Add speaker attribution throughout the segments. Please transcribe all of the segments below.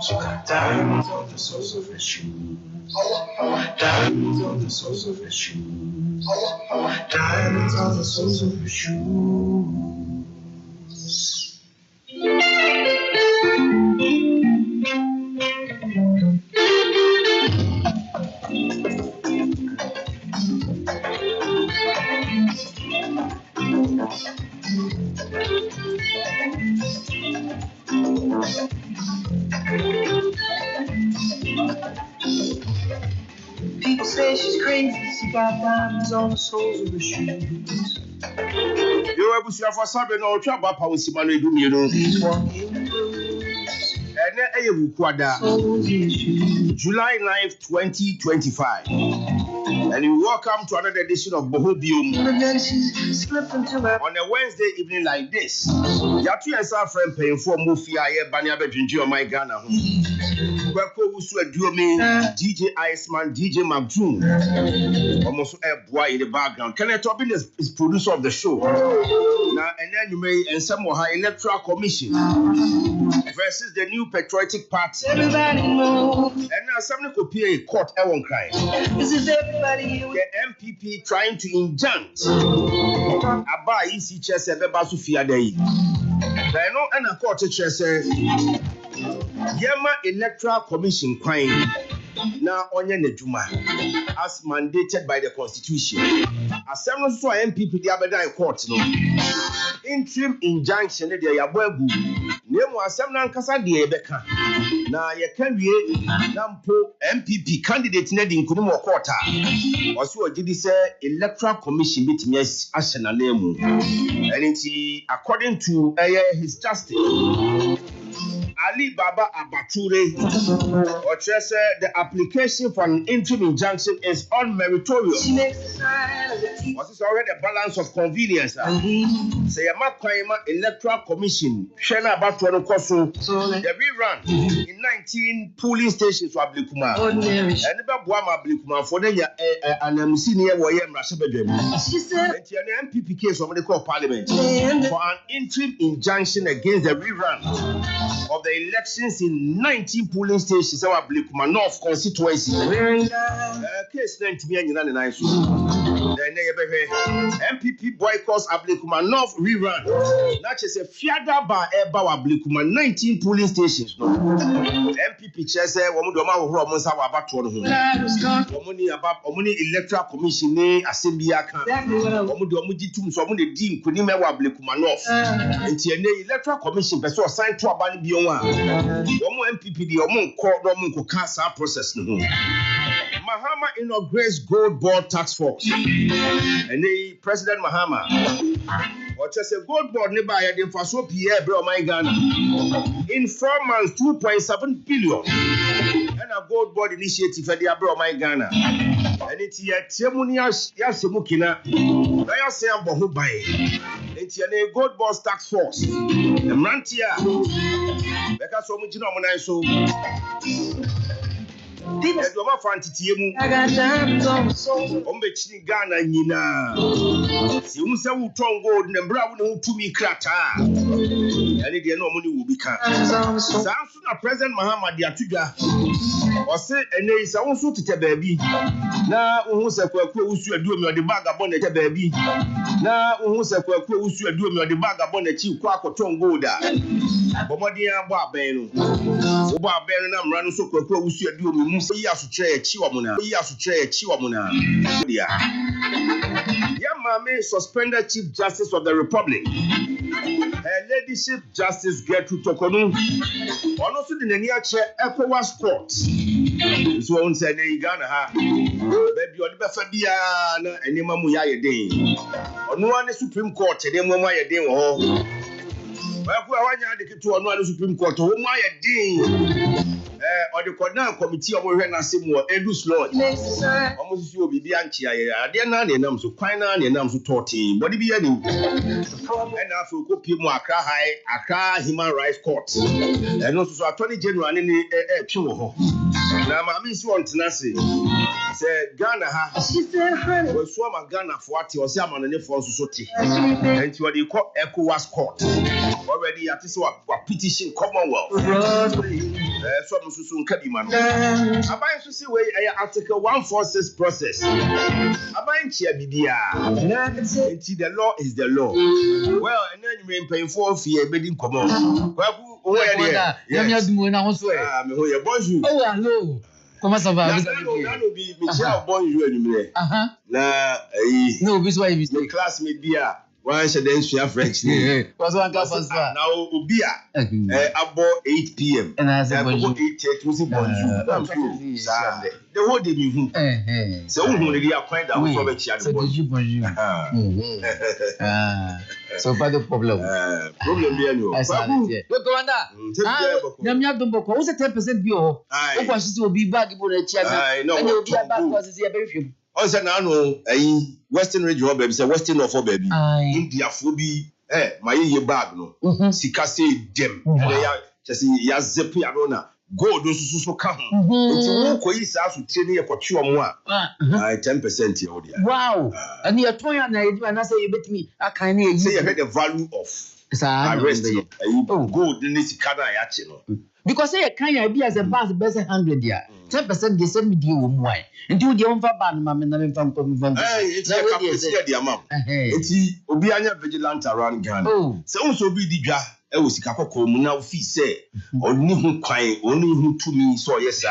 Speaker 1: Diamonds on the soles of her shoes. Diamonds on the soles of her shoes. Diamonds on the soles of her shoes. People say she's crazy, she got diamonds on the soles of her shoes.
Speaker 2: You ever see for something or trouble up how she managed to do
Speaker 1: These walking blues.
Speaker 2: July 9th, 2025. And you welcome to another edition of Bohobium.
Speaker 1: And then she's slipping to her.
Speaker 2: On a Wednesday evening like this, Yatu and our friend paying for Mufia, Banya Bedrinji, my Ghana. Weko Usu Duomi, DJ Iceman, DJ Magjoon. Almost a boy in the background. Kenneth Tobin is producer of the show. Now, and then you may, and some more high electoral commission versus the new patriotic party.
Speaker 1: Everybody knows.
Speaker 2: And now somebody could pay a court, I won't cry.
Speaker 1: This is everybody.
Speaker 2: The MPP trying to injunct Aba EC chess Beba Sufia Day. They know and a court chess Yema Electoral Commission crime now Onya Nejuma as mandated by the Constitution. As some so MPP the Aberdeen court no interim injunction the Yabuagu name was some Nankasa de Ebeka. Now you can be Nampo MPP candidate in the Nkunumo quarter. Also, did say Electoral Commission bit yes Ashana name. And it's according to his justice Ali Baba Abature, or the application for an interim injunction is unmeritorious. What is already a balance of convenience? Say a Makwayama Electoral Commission, Shena Batuano Koso, the rerun in 19 polling stations for Ablikuma. And the Buama Ablikuma for the senior Wayam Rashabedem. She said, an MPP case of the court parliament for an interim injunction against the rerun of the elections in 19 polling stations of Ablikuma North constituency. Case 19 MPP boycotts Ablikuma North rerun. Not just a fiada bar eba Ablikuma 19 polling stations. MPP chair say Womudoma Romonsa Wabaton. Omuni electoral commission assembly Akan. Omudomuji tum so omuni di nkunime wa Ablikuma North. Enti ene electoral commission person assign to abani bionwa. Omo MPP di omo nko cancer process no. Mahama inaugurates gold board tax force. And the President Mahama or just a gold board nearby at the Faso Pierre bro my Ghana. In 4 months, 2.7 billion. And a gold board initiative for the bro my Ghana. And it's a testimonial Yasimukina. I say I'm Bohubai. It's a gold board tax force. The Mantia. Because so much so. People do not find it. I got diamonds on the soles. Ombechini Ghana Nina. Si unsa uton gold and brown to me crata. And it no money will become. Samson President Muhammad Yatuga. Or say, and there is also to baby. Now, who's a quack who should do me on the bag upon the baby. Now, who's a quack who should do me on the bag upon the cheap quack or tongue golda. Bomadia Barbeno. Barbeno, I'm running so quick who should do me. Yasu Chiwamuna. Yamame suspended Chief Justice of the Republic. Her Ladyship Justice Gertrude Tokonu. Also the near chair ECOWAS Court. This one said they Ghana ha. Baby on the Fabiana and Nimamuya Day. On one Supreme Court, they Mumaya Day. Well, I want to another Supreme Court. Oh, my day. Or the Cornell Committee of Renasimo, Edus Lord. Almost you will be Bianchi. I didn't know the names of Quina and the names of Torty. What did you do? And after Kopi Accra High, Accra Human Rights Court. And also Attorney General in the Chuo. Now, my miss one tenacity. Say Ghana ha. She said, honey. We swam a Ghana for what you was Yaman and the Force Soti. And you are the ECOWAS Court. Already at this petition Commonwealth. so mususu nka bi ma no aban so say we article 146 process aban chia bibia the law is the law well and then you pay for fear bedding come on kwaku o ya there
Speaker 3: ya dumo na ho so
Speaker 2: me ho ye bonjour
Speaker 3: oh hello comment ça va
Speaker 2: vous allez bi Michel bonjour anumre na
Speaker 3: no bi so you be
Speaker 2: classmate bia one should then share French
Speaker 3: was one class
Speaker 2: now ubia about 8 p.m.
Speaker 3: and I said
Speaker 2: bonjour 8:30 bonjour the whole day me so who dey acquaint that we for be chia the
Speaker 3: bonjour so pas de problème
Speaker 2: bien no
Speaker 3: we commander nyamya dombo ko wo 10% bi o wo kwa sisi obi bag bo na chia na and obi bag kwa sisi e be hwem
Speaker 2: o se na no Western region baby say Western of baby India fo bi my ye bag no sika say dem ya zip ya no na gold so ka ho enti wo koyi sa so tie ne ye kwatwe omo a 10% ya odia
Speaker 3: wow and you ton ya na edu na say you bet me Akan na
Speaker 2: say you the value of arrest gold ne sika na ya che no
Speaker 3: because say Akan ya bi as a bus best 100 ya 10% dey send me di wo mu ai enti wo dey on fa ba no ma me na me fa nko
Speaker 2: it's a capacity di amount enti obi anya vigilant around Ghana say unso obi di dwa e wo sika kokko mu na ofi say oni hu kwan oni hu tumi so yes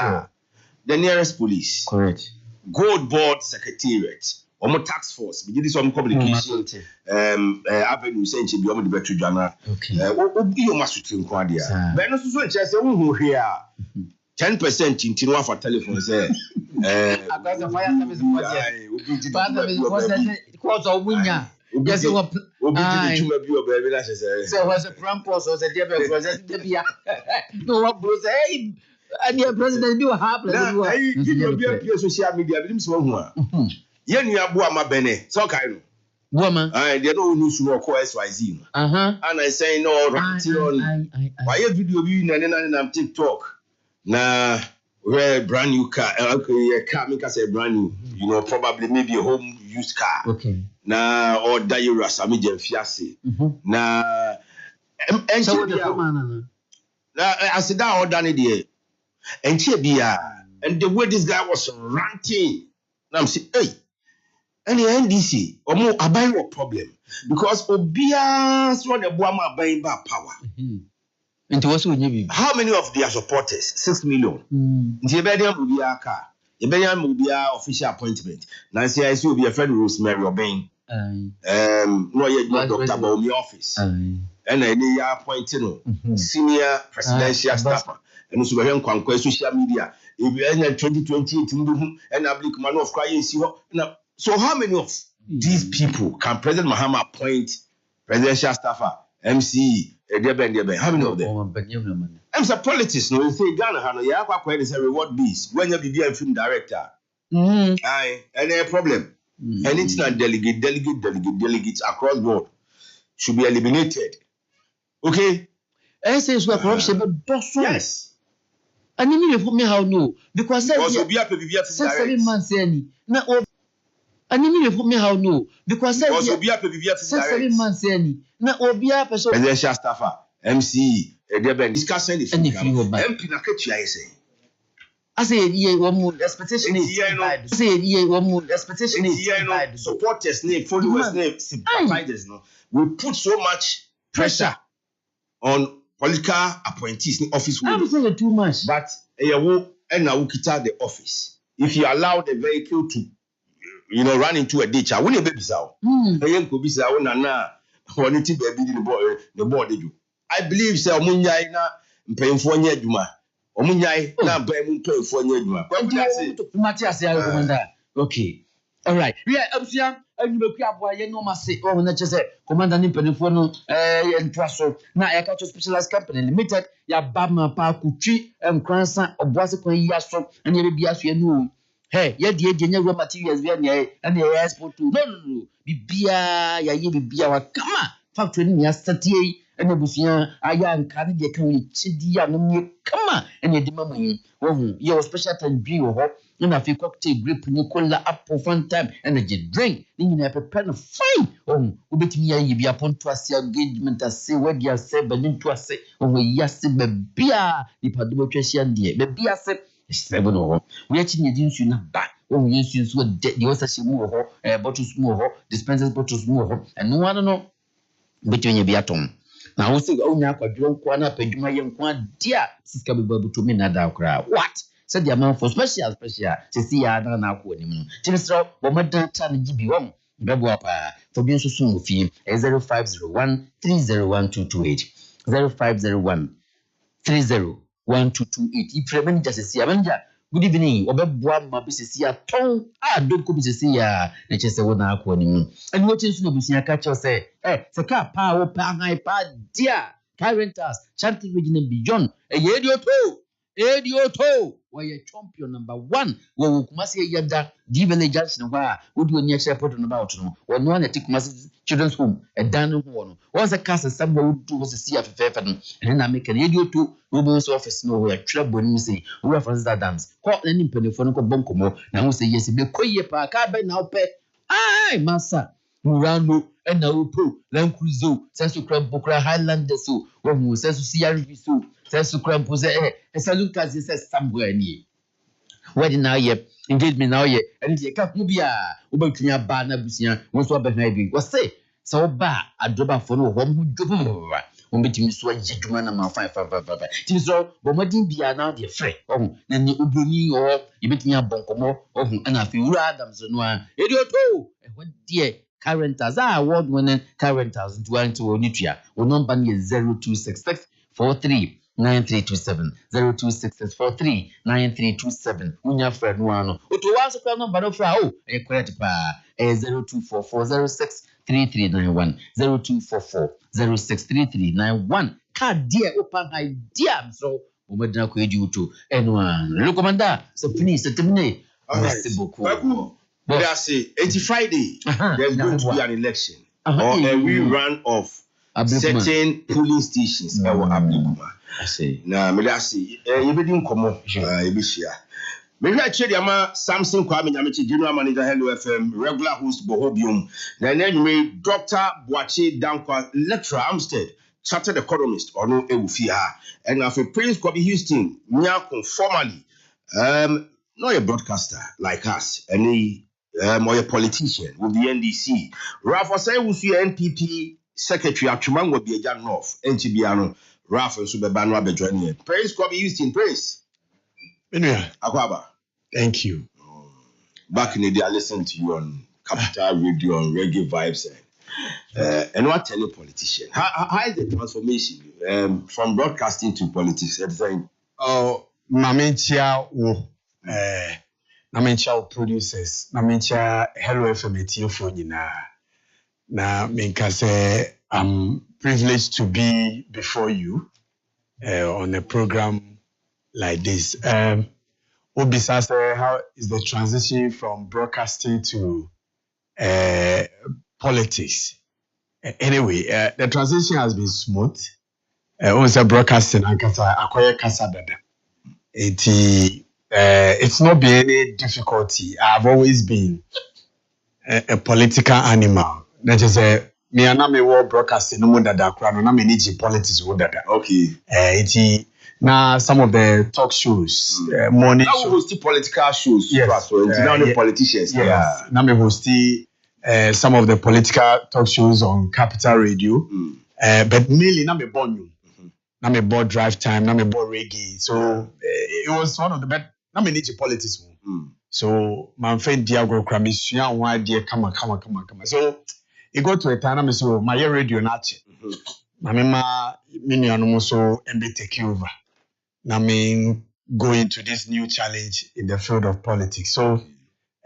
Speaker 2: the nearest police
Speaker 3: correct
Speaker 2: gold board secretariat omo tax force be this some communication avenue say nche bi omo de betu dwana obi o masuti nko ade a be no so nche say hu hu hwe a 10% in tinu afa telephone say
Speaker 3: akasa fire service was because of winya yes what
Speaker 2: obi di chuma bi o be na say
Speaker 3: so was a prank course was a devil process bia no what bro say and your president do happen
Speaker 2: you obi appear social media bi so hu a ye nua bo ama bene so kai no
Speaker 3: woman
Speaker 2: they don't know so ko XYZ no and I say no right on why video bi na TikTok na where brand new car car make us say brand new you know probably maybe a home used car
Speaker 3: okay
Speaker 2: na or Dairas ami je fiase na
Speaker 3: so the
Speaker 2: na asida order ne dey enche bia and the way this guy was ranting na I'm say hey and the NDC omo aban wo problem because obia so the boama aban ba power
Speaker 3: into what we need.
Speaker 2: How many of their supporters? 6 million. Jebedian will be a car. Jebedian will be our official appointment. Nancy, I see will be a friend Rosemary Obeng. No, yet Dr. Baumi office. And I appointed senior presidential staffer. And also very conquer social media. If you end 2020 and a bleak man of crying, so how many of these people can President Mahama appoint presidential staffer, MCE? How many of them? I'm a politics. No, you say Ghana, Hano, you have a reward beast when you be a film director. Aye, and a problem. And it's not delegates across board should be eliminated. Okay?
Speaker 3: I say it's corruption, but yes. And you mean me how no? Because
Speaker 2: also be a
Speaker 3: PBF months any. Now, and you mean me how no? Because
Speaker 2: also be a PBF
Speaker 3: 7 months any. Na obia person
Speaker 2: presidential staffer MCE they been discussing the MP na ketua say
Speaker 3: I say ye one more expectation say ye one more expectation
Speaker 2: supporters name followers name sympathizers no we put so much pressure on political appointees in office
Speaker 3: I would say too much
Speaker 2: but wo and na ukita the office if you allow the vehicle to run into a ditch I won't be bisa ko bisa na quality baby the board do. I believe say omunyai na mpemfo nya adwuma. Omunyai na ban mu mpemfo nya adwuma.
Speaker 3: Matias ya commander. Okay. All right. Yeah, absia anyibeku aboa ye no mase. O na chese commander ni mpemfo no ye ntwaso na ya catch specialized company limited ya bama pa kutwi nkransa oboase kwan yi aso anya be bia so ye no. Hey, ye de nya raw materials we na and ye export to. No. Bibia ya ye bibia wa kama factory ni ya start ɛna busua ayɛ anka ne deɛ ka wɔ kyidi a nom yɛ kama ɛna ɛde mama yi wɔhu yɛ special time bi wɔ hɔ ɛna afei cocktail grape ne cola apple fun time ɛna gye drink ne nyinaa prepare no fine wɔhu wobɛtumi ayɛ bi aponto ase engagement ase wadi ase bɛne nto ase wɔhu yi ase baabi nipa do bɛtwa hyia deɛ baabi ase ɛhyɛ no hɔ woyɛkyi ne yɛde nsuo no ba wɔhu yɛ nsuo nso deɛ wɔsa hyɛ mu wɔ hɔ bottles mu wɔ hɔ dispensers bottles mu wɔ hɔ ɛno ano no wobɛtumi anya bi atɔn na wo sɛ wonya akwadwerɛ nkoa no apadwuma yɛ nkoa deɛ a sika bɛba bɛtumi nada koraa what sɛdeɛ amanfo special sɛsi yɛ ada na akɔ anim no nti mesrɛ wɔmɛdan ta no gye bi wɔm bɛboa paa fa bi nso so wɔ fie 0501 301228 0501 301228 ifrɛ manager sɛsi a manager good evening wɔbɛboa ma bi sɛsi atɔn a donko bi sɛsi a na kyerɛ sɛ wo na akɔ anim ɛne wɔkyɛ nso na busua ka kyerɛ sɛ sɛ kaa paa wɔ paa han paa deɛ car rentals chanting region beyond Edioto wɔyɛ champion number 1 wɔ Kumasi yɛda D-Valley Junction hɔ a wodi oni akyerɛ pɔtɔ no ba ɔto no wɔno ana te Kumasi Children's Home ɛdan no ho no wɔn sɛ kaa sɛ sam wɔ wodu hɔ sɛ si afɛfɛɛfɛ no ɛne na meka no Edioto wɔbɔ nso office no wɔ atwerɛ bɔ nim sɛ wura Francis Adams kɔ ne mpanyinfoɔ no kɔ bɔ nkɔmmɔ na ho sɛ yɛsɛ bɛkɔ yie paa kaa bɛ na wopɛ masa Murano ɛna wopo Land Cruiser sɛ kura bokura Highlanders so wɔn sɛ so CRV so sɛ so kura mpo sɛ Lucas sɛ somewhere nie wɔde na yɛ engagement na yɛ ɛne deɛ ka ho bi a wobɛtumi aba na busua wɔn so abɛhwan bi wɔsɛ sɛ woba adrobafo no hɔ mo dwom wɔn bɛtumi so ayɛ dwuma na ma fa timi so bɔmmɔden bia na deɛ frɛ ɔho na ne obroni wɔ yɛbɛtumi abɔ nkɔmmɔ ɔho ɛna afei wura Adams no a Edioto ɛhɔ deɛ currentals award winning currentals nti wɔnitua wo number no yɛ 0266 43 9327 0266 9327 unya frɛ no ano oto wa so kra number no fra ɛyɛ correct pa 024406 3391 024406 3391 ka deɛ opa ha deɛ so wo medina ko edi uto ɛno an recommenda so finish termine merci beaucoup.
Speaker 2: But I say, it's Friday. There's going to be an election or a rerun of certain polling stations.
Speaker 3: I say.
Speaker 2: Now, me I say, you be doing come on, you be share. Maybe I check the Samson Kwame Nyamichi, General Manager Hello FM, regular host Bohobium. Then me Dr. Boache Dankwa, lecturer Amstead, chartered economist or no Ewufia, and after Prince Kobe Houston, Nyako formally, not a broadcaster like us, and he. Or a politician will be NDC. Rafa say will see NPP secretary Achuman will be a Jan North, NTBano, Rafa and Subebano be joining. Praise Kobe Houston, praise. Akwaba.
Speaker 4: Thank you.
Speaker 2: Back in the day, I listened to you on Capital Radio on Reggae Vibes and what tell a politician? How is the transformation from broadcasting to politics?
Speaker 4: Oh, Mamentia Namencha producers, Namencha Hello FM for nyina. Na menka say I'm privileged to be before you on a program like this. Obisa say how is the transition from broadcasting to politics? Anyway, the transition has been smooth. Also broadcasting ankasa akoye kasa dada. It's not been any difficulty. I've always been a political animal. That is me and me work broadcasting no more dada krano na me need politics wo dada.
Speaker 2: Okay.
Speaker 4: Now some of the talk shows, morning
Speaker 2: shows. Now we host political shows.
Speaker 4: Yes.
Speaker 2: Now the politicians.
Speaker 4: Yes. Now me host some of the political talk shows on Capital Radio. But mainly na me born you. Na me born drive time. Na me born reggae. So it was one of the best. Na me need politics. So my friend Diago Kramisuya one idea come. So it got to a time so my radio not. Na me ma mini anomoso MB take over. Na me go into this new challenge in the field of politics. So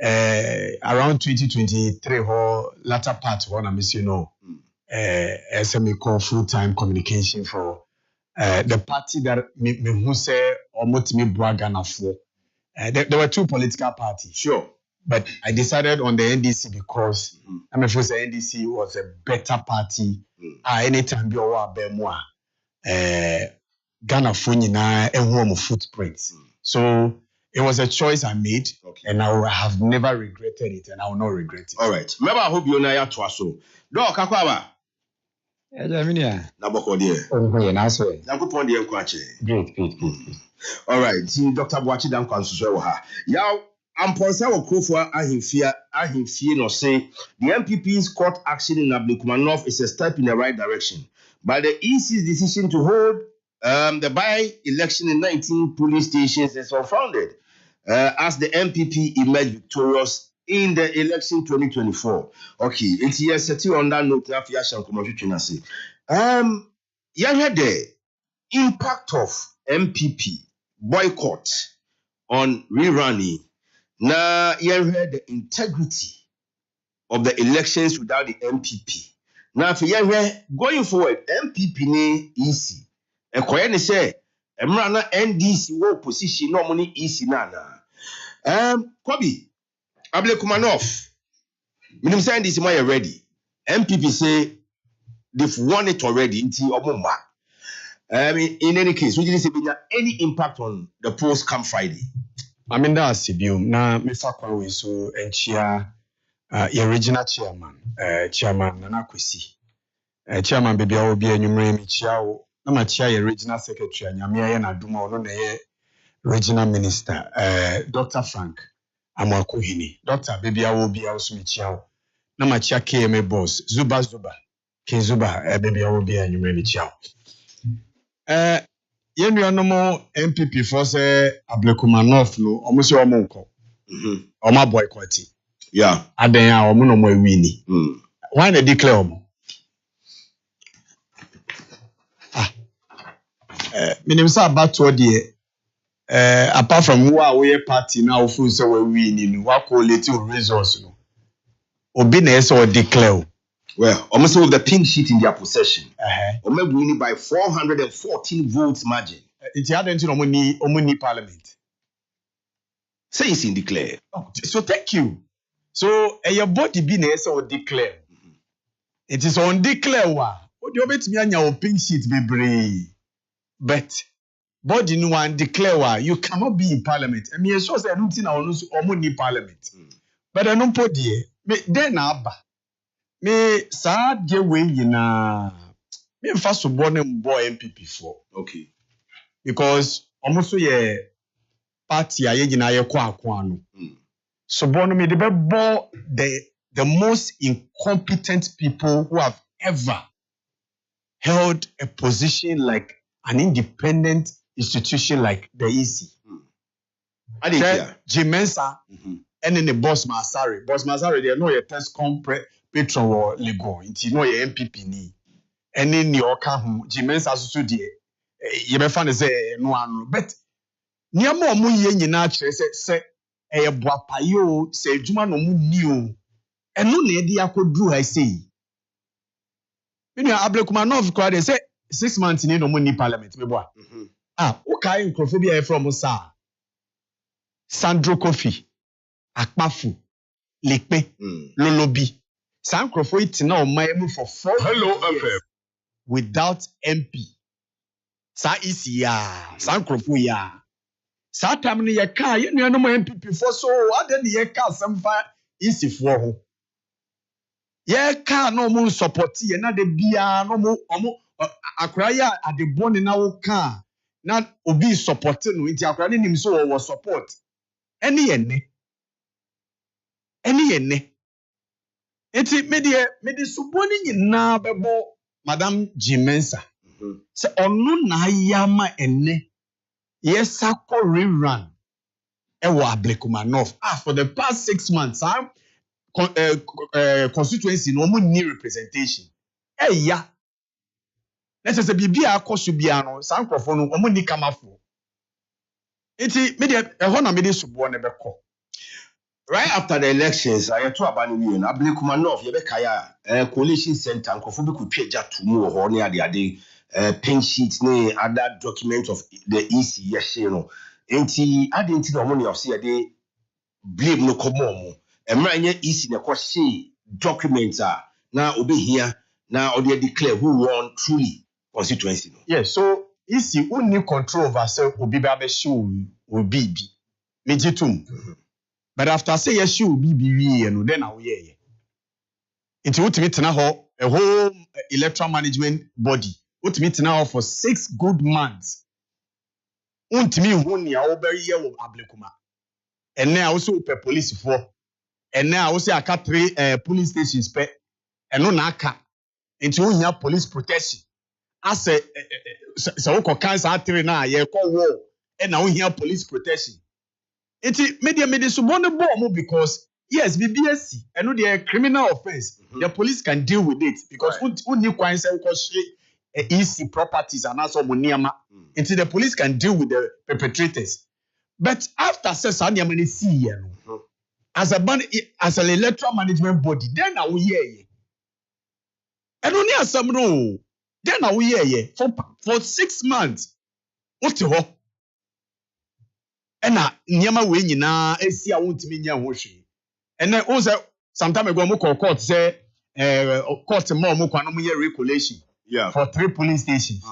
Speaker 4: around 2023 or latter part one I miss SME call full-time communication for the party that me who say or me Ghana for. There were two political parties.
Speaker 2: Sure.
Speaker 4: But I decided on the NDC because I'm afraid the NDC was a better party. Anytime you are Bemwa, Ghana Funina and home footprints. So it was a choice I made, and I have never regretted it, and I will not regret it.
Speaker 2: All right. Remember, I hope you know your twaso. Do Kakwa. Naboko dear.
Speaker 3: Great.
Speaker 2: All right. Dr. Boachi Dan Kwansuso ha. Yaw Amponsa Okofo ahimfie no say the MPP's court action in Ablekumanov is a step in the right direction. But the EC's decision to hold the by-election in 19 polling stations is unfounded as the MPP emerged victorious in the election 2024. Okay, it's here setting on that note. You heard the impact of MPP boycott on rerunning. Now, you heard the integrity of the elections without the MPP. Now, if you heard going forward, MPP ne easy. And Koyani say, Emrana NDC wo position no money easy nana. Kobi, Ablekumanov. Minim say NDC ma ready. MPP say they've won it already. In any case, we didn't say any impact on the polls come Friday.
Speaker 4: I mean, that's Sibium. Now, Mr. Kwawe, so and your original chairman, Nana Kwesi. Chairman, baby, I will be a numerator. Chiao, Nama Chia, original secretary, and Yamia and Aduma, no, regional minister, Dr. Frank Amakuhini. Dr. Baby, I will be also Michiao. Nama Chia KMA boss, Zuba, Kizuba, baby, I will be a numerator. Yen you no more MPP for say Ablekumanov no almost your monko. Oma boycott.
Speaker 2: Yeah.
Speaker 4: Aden ya omo no mo wini. Why they declare omo? Minim say about to there apart from who are we party now full say we win no wa collate results no. Obi na say declare.
Speaker 2: Well, almost with the pink sheet in their possession. Almost winning by 414 votes margin.
Speaker 4: It's hard to omni parliament.
Speaker 2: Say it's in declare.
Speaker 4: Oh, so thank you. So your body being or declare. It is on declare wa. What do you bet me on your pink sheet be brave? But body no one declare wa. You cannot be in parliament. I mean, so say I don't think I will omni parliament. But I don't put there. Then abba. Me sa de we yina me mfa so bo ne boy MPP for.
Speaker 2: Okay.
Speaker 4: Because almost ye party aye yina ye kwa no. So bo no me de be bo the most incompetent people who have ever held a position like an independent institution like the EC. Jimensa and then the boss Masari. Boss Masari they know your test patron or Lego, it's no MPP ni. And in your car, Jimen's as you may find say no one, but near more moon yen natural say a boapayo say Juma no moon new, and no idea could do I say. You know, Ablekumanov cried say 6 months in no money parliament, me boy. Okay, Crophobia from Osa Sandro Kofi, Akmafu, Lekpe, Lolobi. Sankrofo it now my for 4
Speaker 2: HELLO101.5FM
Speaker 4: without MP. Sa isi ya, Sankrofo ya. Sa time ni ye ka, you know no MPP for so ade ni ye ka semfa isi for ho. Ye ka no mo support ye na de bia no mo akra ya ade boni na wo ka na obi support no nti akra ni nim so wo support. Eni ye Eti medi suboni nyina bebo Madam Jimensa. Se onu na yama ene yesa ko rerun ewo Ablekumanov. For the past 6 months, constituency no mo ni representation. Ya. Let's say bibia akoso bia no sankrofo no omo ni kamafo. Eti medi ehona na medi suboni beko.
Speaker 2: Right after the elections, I had to abandon Ablekumanov, Yebekaya, coalition center, and Kofubi could pay just 2 more near the pink sheets, other documents of the EC, yes, you know. And he didn't know money of CAD blame no komo emra nya easy na ko she documents na obi here na or they declare who won truly constituency no.
Speaker 4: Yes, so easy only control over say obi ba be show obi bi mejitum. But after say yes show obi bi wi no then na wo ye it ultimate tena ho a whole electoral management body ultimate tena ho for 6 good months untimi hu ne a wo be ye wo ablekuma ene a wo so pe police for ene a wo se aka 3 police stations pe eno na aka nti wo hia police protection ase so wo ko cancer 3 na ye ko war na wo hia police protection nti media so bonne bo mo because yes, BBSC, and no the criminal offense. The police can deal with it because only quite say easy properties and also moneyama. Until the police can deal with the perpetrators. But after says Sanyamani see as an electoral management body, then I will hear. And only as some no, then I will hear for 6 months. What to ho? And nyama we nyina esi a wontimi nya ho hwe. And then also, sometime ago, we call court say, court more no year regulation for 3 police stations.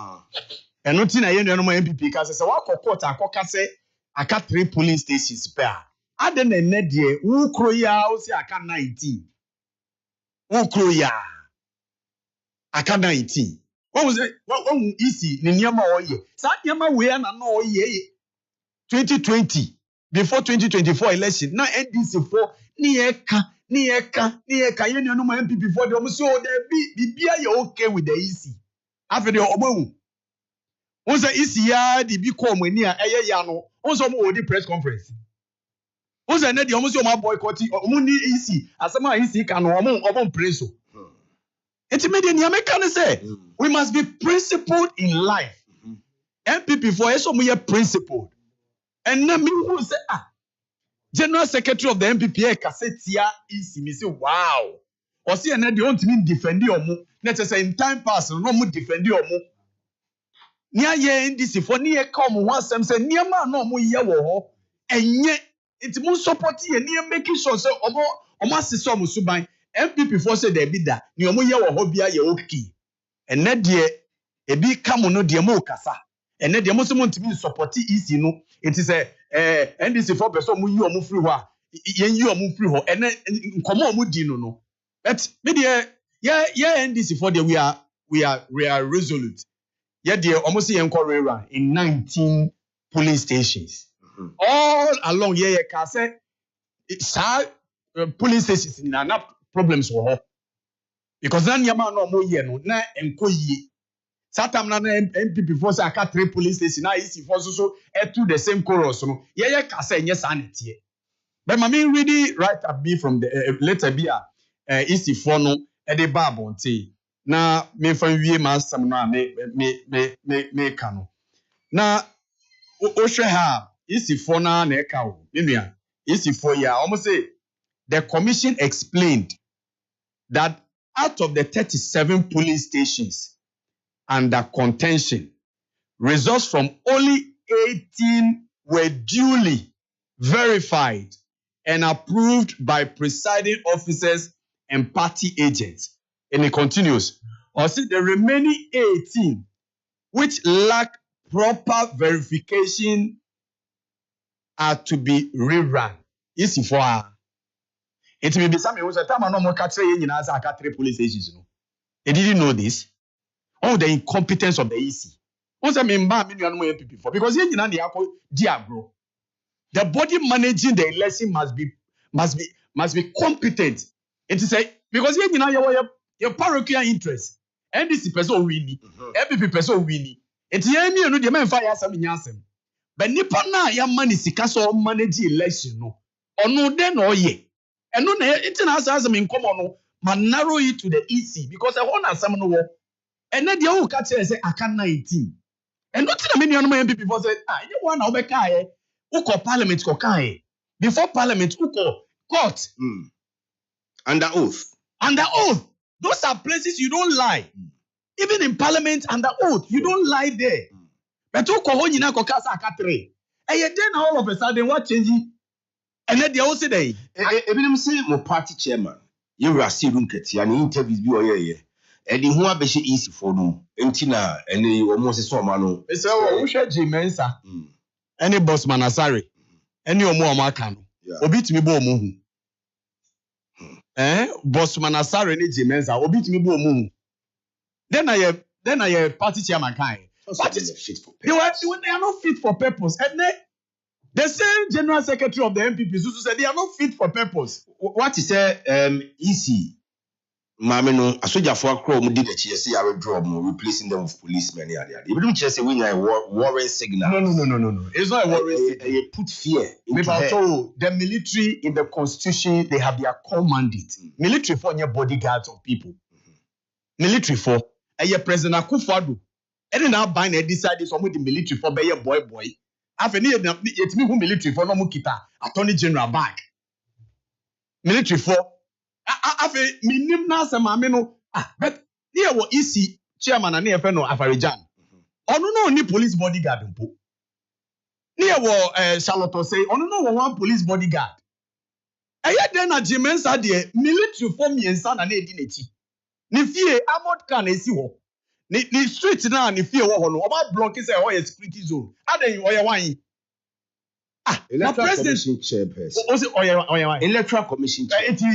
Speaker 4: And nothing I know my MPP because say what court I say I got 3 police stations pair. I then net there who kroya say I can 19. Who kroya I can 19. What was it? What easy? Ni nyama oye. Sa nyama we na no oye. 2020 before 2024 election na NDC for ni eka ye no my MPP for them so there be you okay with the EC after the obahu won say EC ya the bi call mani a eye ya no won so mo hold press conference won say na the omo so mo boycott omo ni EC asema EC ka no omo preso it media ni ameka ne say we must be principled in life MPP for so mo ye principled and na me who say General Secretary of the MPPA Kasetia is me say wow. Or see and they want me defend you omo. Let us say in time pass no mo defend you omo. Nia ye NDC for nia come one sem say nia ma no mo ye wo ho. Enye it mo support ye nia making sure say omo asese omo suban. MPP for say there be that ni omo ye wo ho bia ye okay. And na de e bi come no de mo kasa. And then the most want to support easy no. It is a NDC for person mu yi omu free ho yen yi omu free ho and then nkomo omu di no but me there yeah NDC for there we are resolute yeah there almost yen run in 19 police stations all along yeah ka say police stations na problems ho because na nyama no omu ye no na enko yi Satam na MPP for say aka 3 police station na EC for so to the same chorus no ye ka say nye sanity but ma me ready right up be from the letter be EC for no e dey babonte na me fan wie ma asam no me ka no na o hwe ha EC for na e ka o me nua EC for ya almost say the commission explained that out of the 37 police stations under contention, results from only 18 were duly verified and approved by presiding officers and party agents. And it continues. Or see the remaining 18 which lack proper verification are to be rerun. Easy for her. It may be something who said, "Time no more catch you na say aka 3 police stations." They didn't know this. Oh, the incompetence of the EC. Once I mean, MPP for because you know the the body managing the election must be competent. It is a because you know your parochial interest. NDC person winning, MPP person winning. It's you know the man fire some nyasem. But nipa na ya money sika so manage election no. Ono den no ye. And no it's an asem in common no. Man narrow it to the EC because I want some no. And then the whole catch say Akan 19. And not too many MPP for say, you want to be who call parliament ko kai. Before parliament, who call court.
Speaker 2: Under oath.
Speaker 4: Under oath. Those are places you don't lie. Even in parliament, under oath, you don't lie there. But who call Honina Kokasa Akatre? And then all of a sudden, what changing? And then they also say,
Speaker 2: Ebinim say mo party chairman. You were see room keti and interviews be oye. And the who abeshe easy for no. Entina and you almost so mano.
Speaker 4: it's a Usha G Mensa. Any boss Manasari. Any omo Akan. Obit me bo muhu. Boss Manasari ni G Mensa. Obit me bo muhu. Then I party chairman kind.
Speaker 2: But it's fit for
Speaker 4: they are not fit for purpose. And then the same general secretary of the MPP also said they are not fit for purpose.
Speaker 2: What is easy? Mame no asoja for akro mu di the chi say I withdraw mu replacing them with policemen here there. If don't say we a warring signal.
Speaker 4: No. It's not a warring signal.
Speaker 2: You put fear.
Speaker 4: So the military in the constitution they have their core mandate. Military for your bodyguards of people. Military for President Akufo-Addo. And now bind and decide some with the military for be boy. After it's me who military for no mu kita attorney general back. Military for after minim na sama me no but here wo EC chairman na efe no Afarijan. Ono no ni police bodyguard mpo. Here wo Charlotte say ono no one police bodyguard. Eye den na Jimensa de military for miensa na edi nechi. Ni fie armored car na esi ho. Ni street na ni fie wo ho no oba block say ho ye security zone. Aden oye wan.
Speaker 2: Electoral Commission chairperson.
Speaker 4: O say oye wan.
Speaker 2: Electoral Commission.
Speaker 4: Eti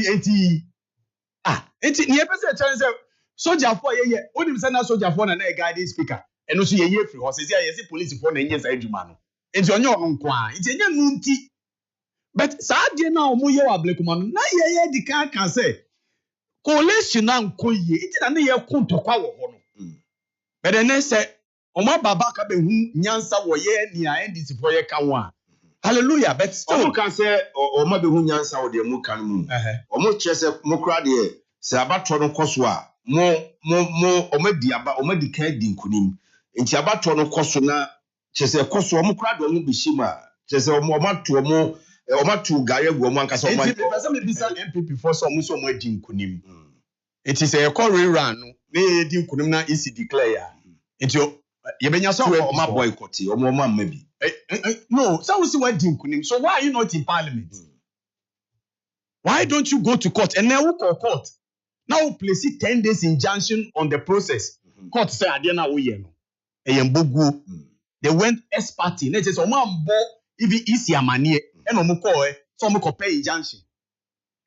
Speaker 4: ni e person challenge say soldier for ye onim say na soldier for na guiding speaker. Eno so ye free ho say say police for na enye say adwuma no. Enti onye ono nko a. Enti enye nu nti. But saa de na omo ye wa blekuma no na ye di kan say coalition na nko ye. Enti na ye kontokwa wo ho no. But the next say omo baba ka be hu nyansa wo ye ni a NDC for ye kan wa. Hallelujah. But still
Speaker 2: can say omo be hu nyansa wo de mu kan mu. Omo che say mo kra de se abato no koso a mo omo di aba omo di kan di nkunim. Enti abato no koso na che say koso omo kra de omo be shima. Che say omo to gare gu omo anka so omo.
Speaker 4: Enti person me bisa MPP for so omo di nkunim. It is a call rerun no. Na di nkunim na EC declare ya. Enti ye benya so
Speaker 2: omo boycott omo mamma bi.
Speaker 4: No, so we see what di nkunim. So why are you not in parliament? Why don't you go to court? And now we call court. Now we place 10 days injunction on the process. Court say ade na wo ye no. Eyembogu. They went ex party. They say so man bo even easy amanie. E no mo call so mo pay injunction.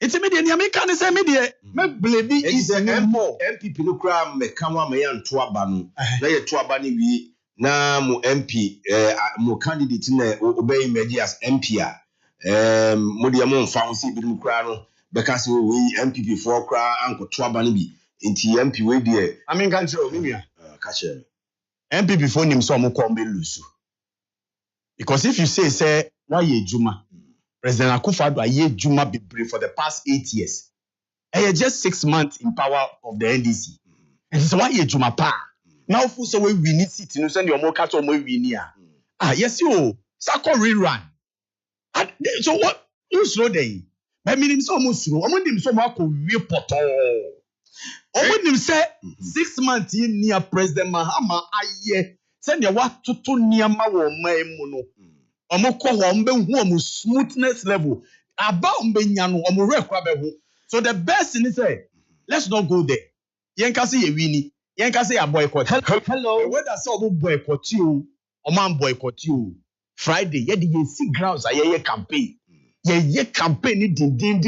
Speaker 4: It's me dey me kan say me dey me blame is
Speaker 2: MPP no kra me kan wa me yan to aba no. Na ye to aba ni wi na mo MP mo candidate na obey media as MP a mo dey mo mfa si bi mu kra no be ka say we MPP for kra anko to aba ni bi enti MP we dey
Speaker 4: I mean kan tell me
Speaker 2: ka share
Speaker 4: MPP for nim so mo ko be lusu. Because if you say why ye juma President Akufo-Addo aye juma be brave for the past 8 years. And just 6 months in power of the NDC. And so why ye juma pa? Now for so we need seat no send your more catch on we win here. Yes you. Sako rerun. So what you slow day? By meaning so much slow. Omo dim so ma ko wie poto. Omo dim say 6 months in near President Mahama aye send your what to niama wo ma no. Omo ko ho mbe hu omo smoothness level. Aba mbe nya no omo rekwa be ho. So the best thing is say let's not go there. Yen ka say ye wini. Yen ka say ya boycott. Hello. Whether say omo boycott you, omo boycott you. Friday, ye dey see grounds ye campaign. Ye campaign ni din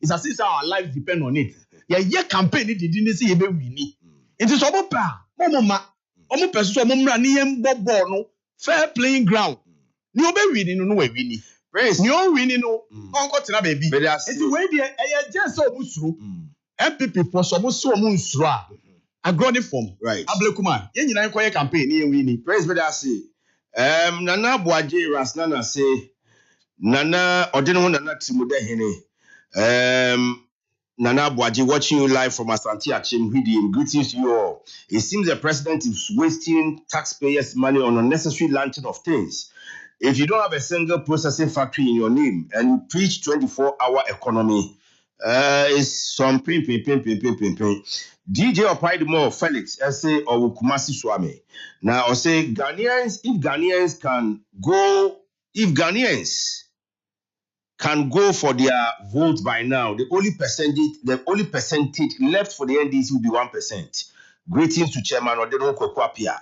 Speaker 4: it's as if our lives depend on it. Ye campaign ni din say ye be wini. It is omo pa. Omo person omo mra ni yen bobo no. Fair playing ground. Ni obe wini no we wini.
Speaker 2: Praise.
Speaker 4: Ni o wini no. Onko tina baby. It's we dey just so omo suru. MPP for some so omo nsuru a. Agroni form.
Speaker 2: Right.
Speaker 4: Ablekuma. Ye nyina nkoye campaign ni wini.
Speaker 2: Praise brother say. Nana Boaje Rasnana say Nana Odino Nana Timude Hene. Nana Boaje watching you live from Asante Achim Hidi. Greetings to you all. It seems the president is wasting taxpayers' money on unnecessary launching of things. If you don't have a single processing factory in your name and you preach 24-hour economy, it's some pin. DJ Opaidimo Felix, essay or Kumasi Swami. Now, I say Ghanaians, if Ghanaians can go for their vote by now. The only percentage left for the NDC will be 1%. Greetings to Chairman Odeno Kwakwapia,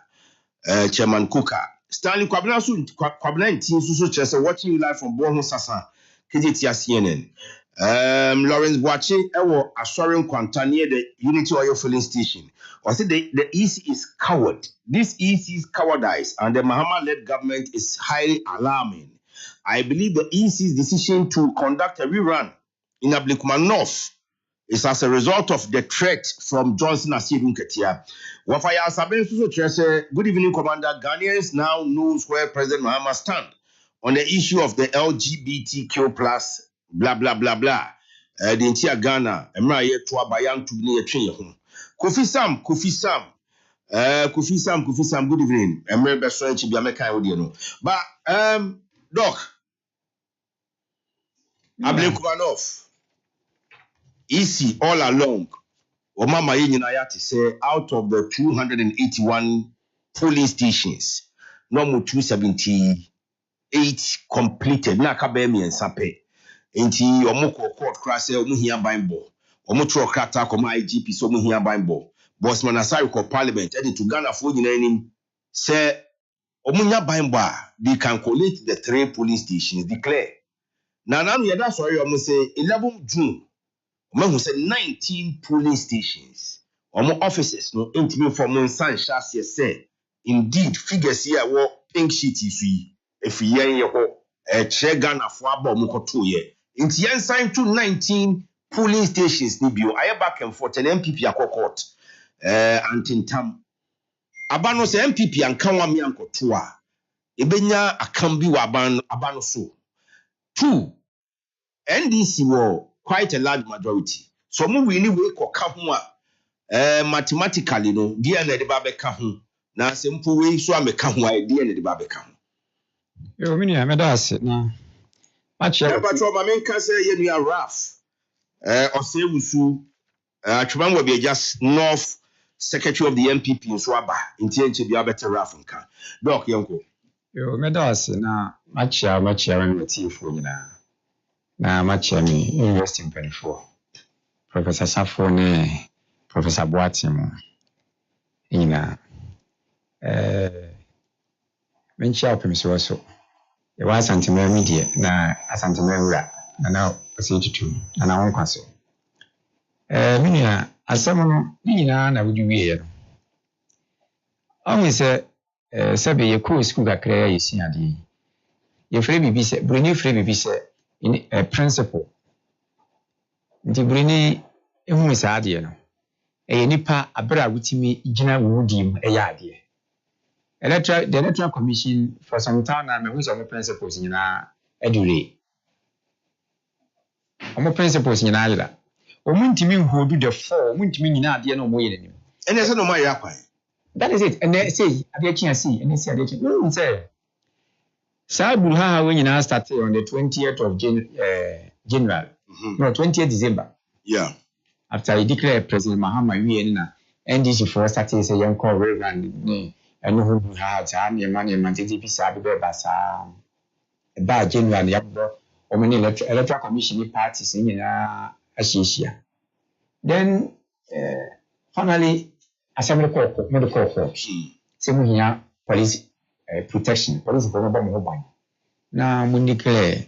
Speaker 2: Chairman Kuka. Stanley Kwabena so Chester watching you live from Borno Sasa, KJTR CNN. Lawrence Boache, Ewo Assuring Kwanta near the Unity Oil filling station. I said the EC is coward. This EC's cowardice and the Mahama-led government is highly alarming. I believe the EC's decision to conduct a rerun in Ablikuma North is as a result of the threat from Johnson Asiedu Nketia. Wafaya Saben Suso Chese, good evening, Commander. Ghanaians now knows where President Mahama stands on the issue of the LGBTQ plus blah blah blah blah. The entire Ghana, Emra Yetwa Bayan to near Chin. Kofi Sam, good evening. Emre Besson Chibiameka Odiano. But Doc, Abdel easy all along. Omama Yinayati say out of the 281 polling stations, no more 278 completed. Na kabemi and sape. Enti omoko court class omuhia bimbo. Omotro krata koma IGP so omuhia bimbo. Bosman Asari ko parliament and to Ghana for nyina say omunya bimbo they can collect the 3 polling stations declare. Now yada sorry omo say 11 June. Omo say 19 polling stations. Omo offices no intimi for mon san chassis say indeed figures here wo pink sheet isu yi efiyen ye ho che Ghana for aba omo koto ye. Inti yen sign to 19 polling stations ni bio aye back and forth and MPP akọ court antintam abano se MPP anka wa me ankoto a ebenya akambi wa abano so 2 NDC were quite a large majority so mo really we ko ka ho a mathematically no dia na de ba be ka ho na sempo we so ameka ho a dia na de ba be ka ho
Speaker 5: yo mini ameda ase na
Speaker 2: Pacho Mamenka say you are rough. Or say Wusu, Chuban will be just North Secretary of the MPP in Swaba, intend to be a better rough. Doc Yonko.
Speaker 5: Yo, Medas, na Machia and the tea for you now. Machia me, University in 24. Professor Safone, Professor Boatimo. Ina. Menchia up himself so. It was Santimere Media, na Santimere, and now a to and I won't cancel. Minia, as someone, Nina, I would do here. Only say, Sabi, your cool school got clear, you see, Adi. Your free be said, bring your free be said in a principle. The Brini, whom is Adiano. A nipa, a bra with me, Gina Woodim, a yard. The Electoral Commission for some time now, we have principles in our edule. Our principles in Ida. Omuntimi who do the 4, Muntimi in Adia no more. And
Speaker 2: there's no my yapai.
Speaker 5: That is it. And they say, I can't see, and they say, I can't say. Sabulha, when you now started on the 20th of January, no, 20th December.
Speaker 2: Yeah.
Speaker 5: After he declared President Mahama, we NDC for started say, young call Reverend. And who had any money and TTP Sabi Basa by General Yabo or many electoral commission parties in Asia. Then finally, Assembly Court, medical court, same here, police protection, police for mobile. Now, when declare,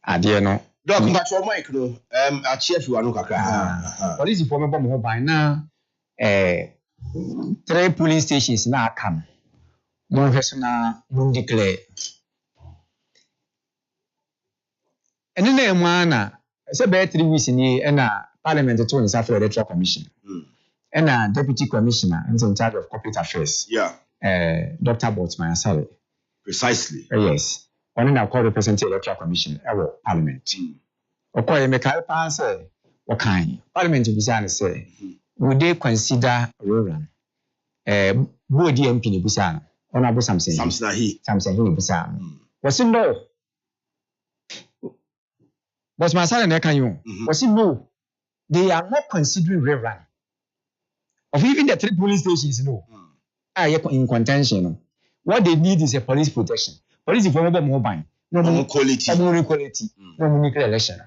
Speaker 5: I dare no.
Speaker 2: Doc, but for Mike, a chief you are not
Speaker 5: police for mobile now. 3 polling stations na Akan. Mon na mon declare. And then na say be 3 weeks ni na parliament to in South Electoral Commission. And deputy commissioner in charge of corporate affairs.
Speaker 2: Yeah.
Speaker 5: Dr. Botsman Asare.
Speaker 2: Precisely.
Speaker 5: Yes. One na call representative Electoral Commission our parliament. Okoye me kai pa say okan. Parliament bi say would they consider rerun? Board MP ni busa Honorable Samson he ni busa. Was it no? Was my son and you? Was it no? They are not considering rerun. Of even the 3 police stations, no. Are in contention. What they need is a police protection. Police for mobile.
Speaker 3: no
Speaker 2: quality.
Speaker 3: No quality. No nuclear election.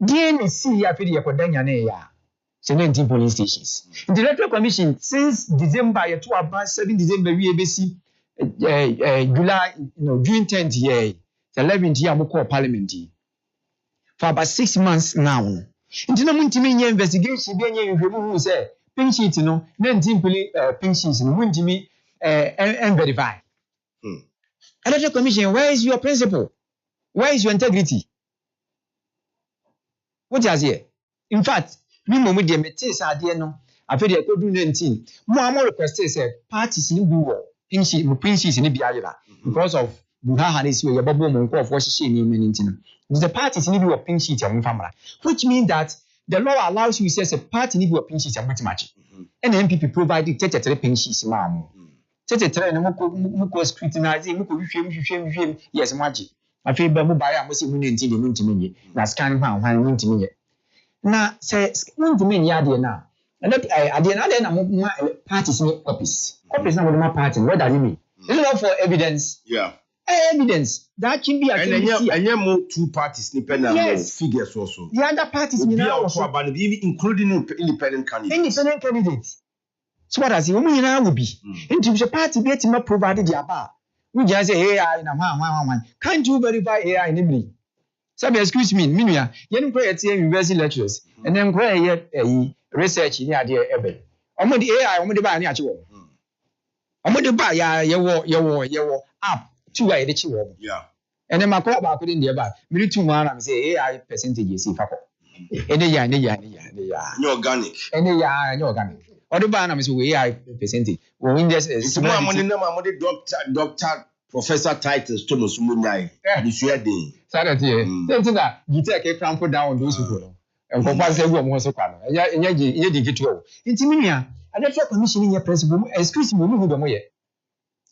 Speaker 3: DNC ya fidi ya kodanya ne ya. 19 polling stations. The Electoral Commission since December ya to about 7 December we ebesi July June 10th year. The 11th year mo parliament for about 6 months now. Nti na muntimi nye investigation bi nye nhwemu hu say pink sheet no 19 pink sheets no muntimi verify. Electoral Commission, where is your principle? Where is your integrity? What is here? In fact, me mo de metis ade no afedi e kodu 19 mo am request say parties ni bi wo pink sheets ni bi ayira because of Buhaha is where Yababo Monko of Washington in the parties need to pink sheet and family, which means that the law allows you to say a party need to pink sheet and match. And the MPP provided 33 pink sheets, ma'am. 33 and Muko scrutinizing, Muko, yes, magic. I feel Bamubaya must win until the moon to me. Now scanning one win to me. Now, says, win to me, Yadia now. And look, I did not parties need copies. Copies not my party. What does it mean? It's not for evidence.
Speaker 2: Yeah.
Speaker 3: Evidence that can be
Speaker 2: and more two parties independent figures also.
Speaker 3: The other parties
Speaker 2: including independent
Speaker 3: candidates. So what does the woman now will be? Into the party getting up provided the above. We just say AI in a man. Can't you verify AI namely? So excuse me, Minia, you create university lecturers and then create a research in the idea ever. I'm the AI, I'm the buy natural. I'm the buy your app. 2 ay de chi wo.
Speaker 2: Yeah.
Speaker 3: And then my crop ba ko dey ba. Me 2 man am say AI percentage is fa ko. Ene ya.
Speaker 2: No organic.
Speaker 3: Ene ya, no organic. Odo ba na me say AI percentage. We win this
Speaker 2: small money na ma de doctor professor titles to musumu nyai. The sure dey.
Speaker 3: Sada tie. Then na gita ke cramp down those people. En ko pa say go mo so kwa no. Enya di gitu. Intimi nia, Electoral Commission in your principle excuse me who do mo ye.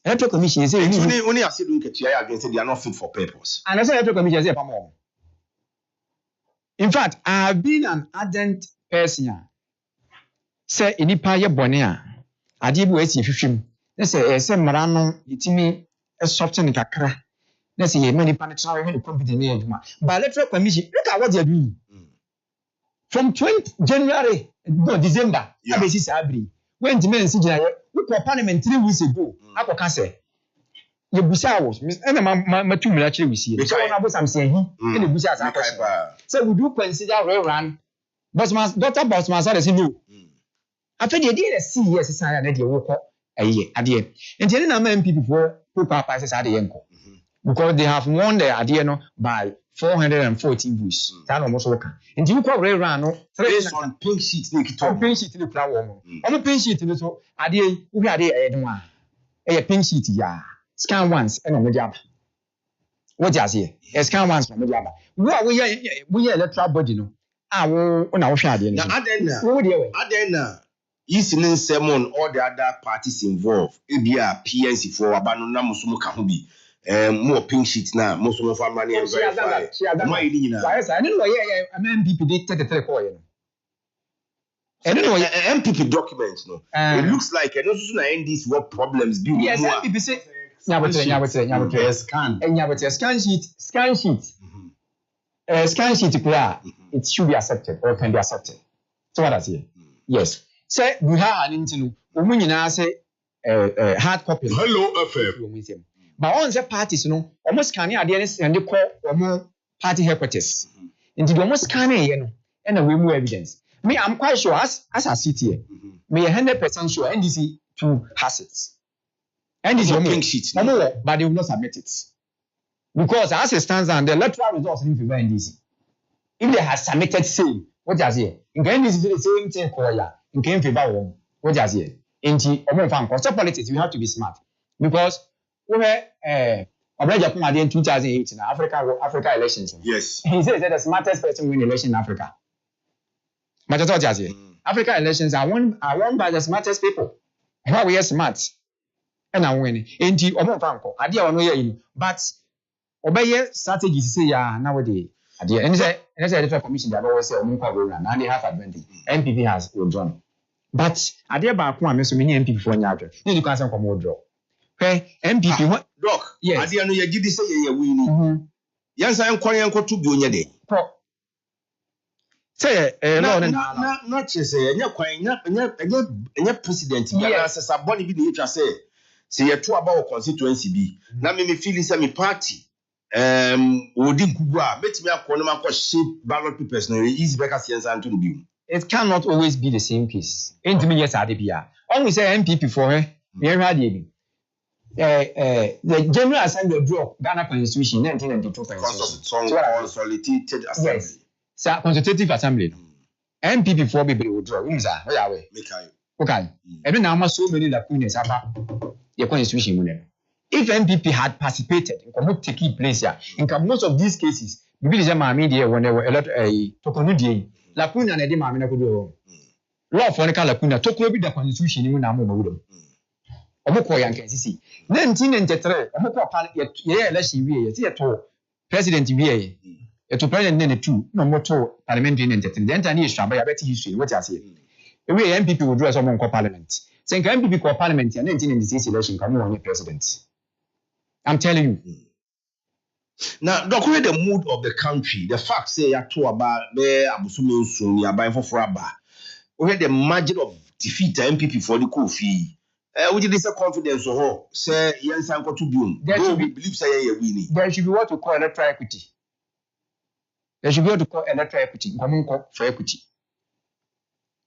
Speaker 3: Electoral Commission is
Speaker 2: only I said they are not fit for purpose.
Speaker 3: And I said Electoral Commission is more. In fact, I have been an ardent person. Say in Paya Bonia, I did wait if you say Marano, itimi a softening kakra. Let's say many planetary competent. But Electoral Commission, look at what they're doing. From 20 January, no, December, when the men see look at Parliament 3 weeks ago. I can say, you busa was, and my 2 military we see. So I was saying, in the busa. So we do consider rerun, but my daughter boss must say no. After the idea, see, yes, it's an idea, walk a year, a year. And then I'm MPP for who passes at the enco because they have won the idea by 414 votes. That almost working. And you call rerun
Speaker 2: based on pink sheets,
Speaker 3: pink sheet in the flower. On the pink sheet in the so idea, we had a pink sheet, yeah. Scan once and on the job. What does here? Scan once on the job. What we are electoral body, no. I will on our shadow.
Speaker 2: Adena, listening sermon, all the other parties involved. ABR, PNC for Abanona Musumu Kahubi. More pink sheets now, most of our money and verify. I
Speaker 3: don't know, I'm MPP dictated the coin. I don't know
Speaker 2: MPP documents. No, it looks like I don't know this what problems be.
Speaker 3: Yes, MPP say. Scan sheet. Scan sheet. It should be accepted or can be accepted. So what I say? Yes. Say we have an interview. We now say hard copy.
Speaker 2: Hello FM.
Speaker 3: But on the parties, almost can you and they call party headquarters. Into almost scanning, and we move evidence. Me, I'm quite sure as I sit here, me 100% sure NDC 2 has it. NDC pink sheets, but they will not submit it. Because as it stands on the electoral results in favor NDC. If they have submitted same, what does here? In NDC the same thing call in came favor one. What does here? Into so politics, you have to be smart. Because we already in 2018 Africa elections.
Speaker 2: Yes.
Speaker 3: He says that the smartest person win election in Africa. But that's what Africa elections are won by the smartest people. Why we are smart and I win. Ain't you I dear no but obey strategy to say nowadays. And the Electoral Commission that always say and they have advantage. MPP has withdrawn. But I dear back one so many MPP for you can come withdraw. Okay, MPP
Speaker 2: Doc,
Speaker 3: Yes.
Speaker 2: I didn't know you did say you're winning. Yes, I am calling to be on your day.
Speaker 5: Say
Speaker 2: Not just say, and you're president. Yes, as a body be the say you're two about constituency be. Now, me feel is a party. Wouldn't Kubwa, bet me a corner shape ballot papers. No, easy back as Anthony Beam.
Speaker 5: it cannot always be the same case. Yes, ADPR. Only say MPP for her. The General Assembly draw Ghana Constitution 1992
Speaker 2: consolidated assembly.
Speaker 5: Yes. Sir, Consultative Assembly. MPP for people will draw. Okay. Every now so many lacunas about your constitution. If MPP had participated in commit taking place here, in most of these cases, maybe the media when they were a lot a tokonudi lacuna and a demamina could do. Law for the lacuna took over the constitution in Munamu. Omoko Yankee. 1993, Omoko yeah, let's see, we are President VA. To President then two, no more parliamentary entertainment. Then Tani Shabaya bet history. What I say. The way MPP would draw someone called parliament. Saying MPP called parliament and 1996 election coming on the president. I'm telling you.
Speaker 2: Now, look at the mood of the country. The fact say you talk about where Abusume soon you are buying for Fraba. We had the margin of defeat MPP for the coffee. We did this confidence so say yes, I'm going to be. Believe say you winning.
Speaker 5: There should be what we call electoral equity. There should be what we call electoral equity. Common for equity.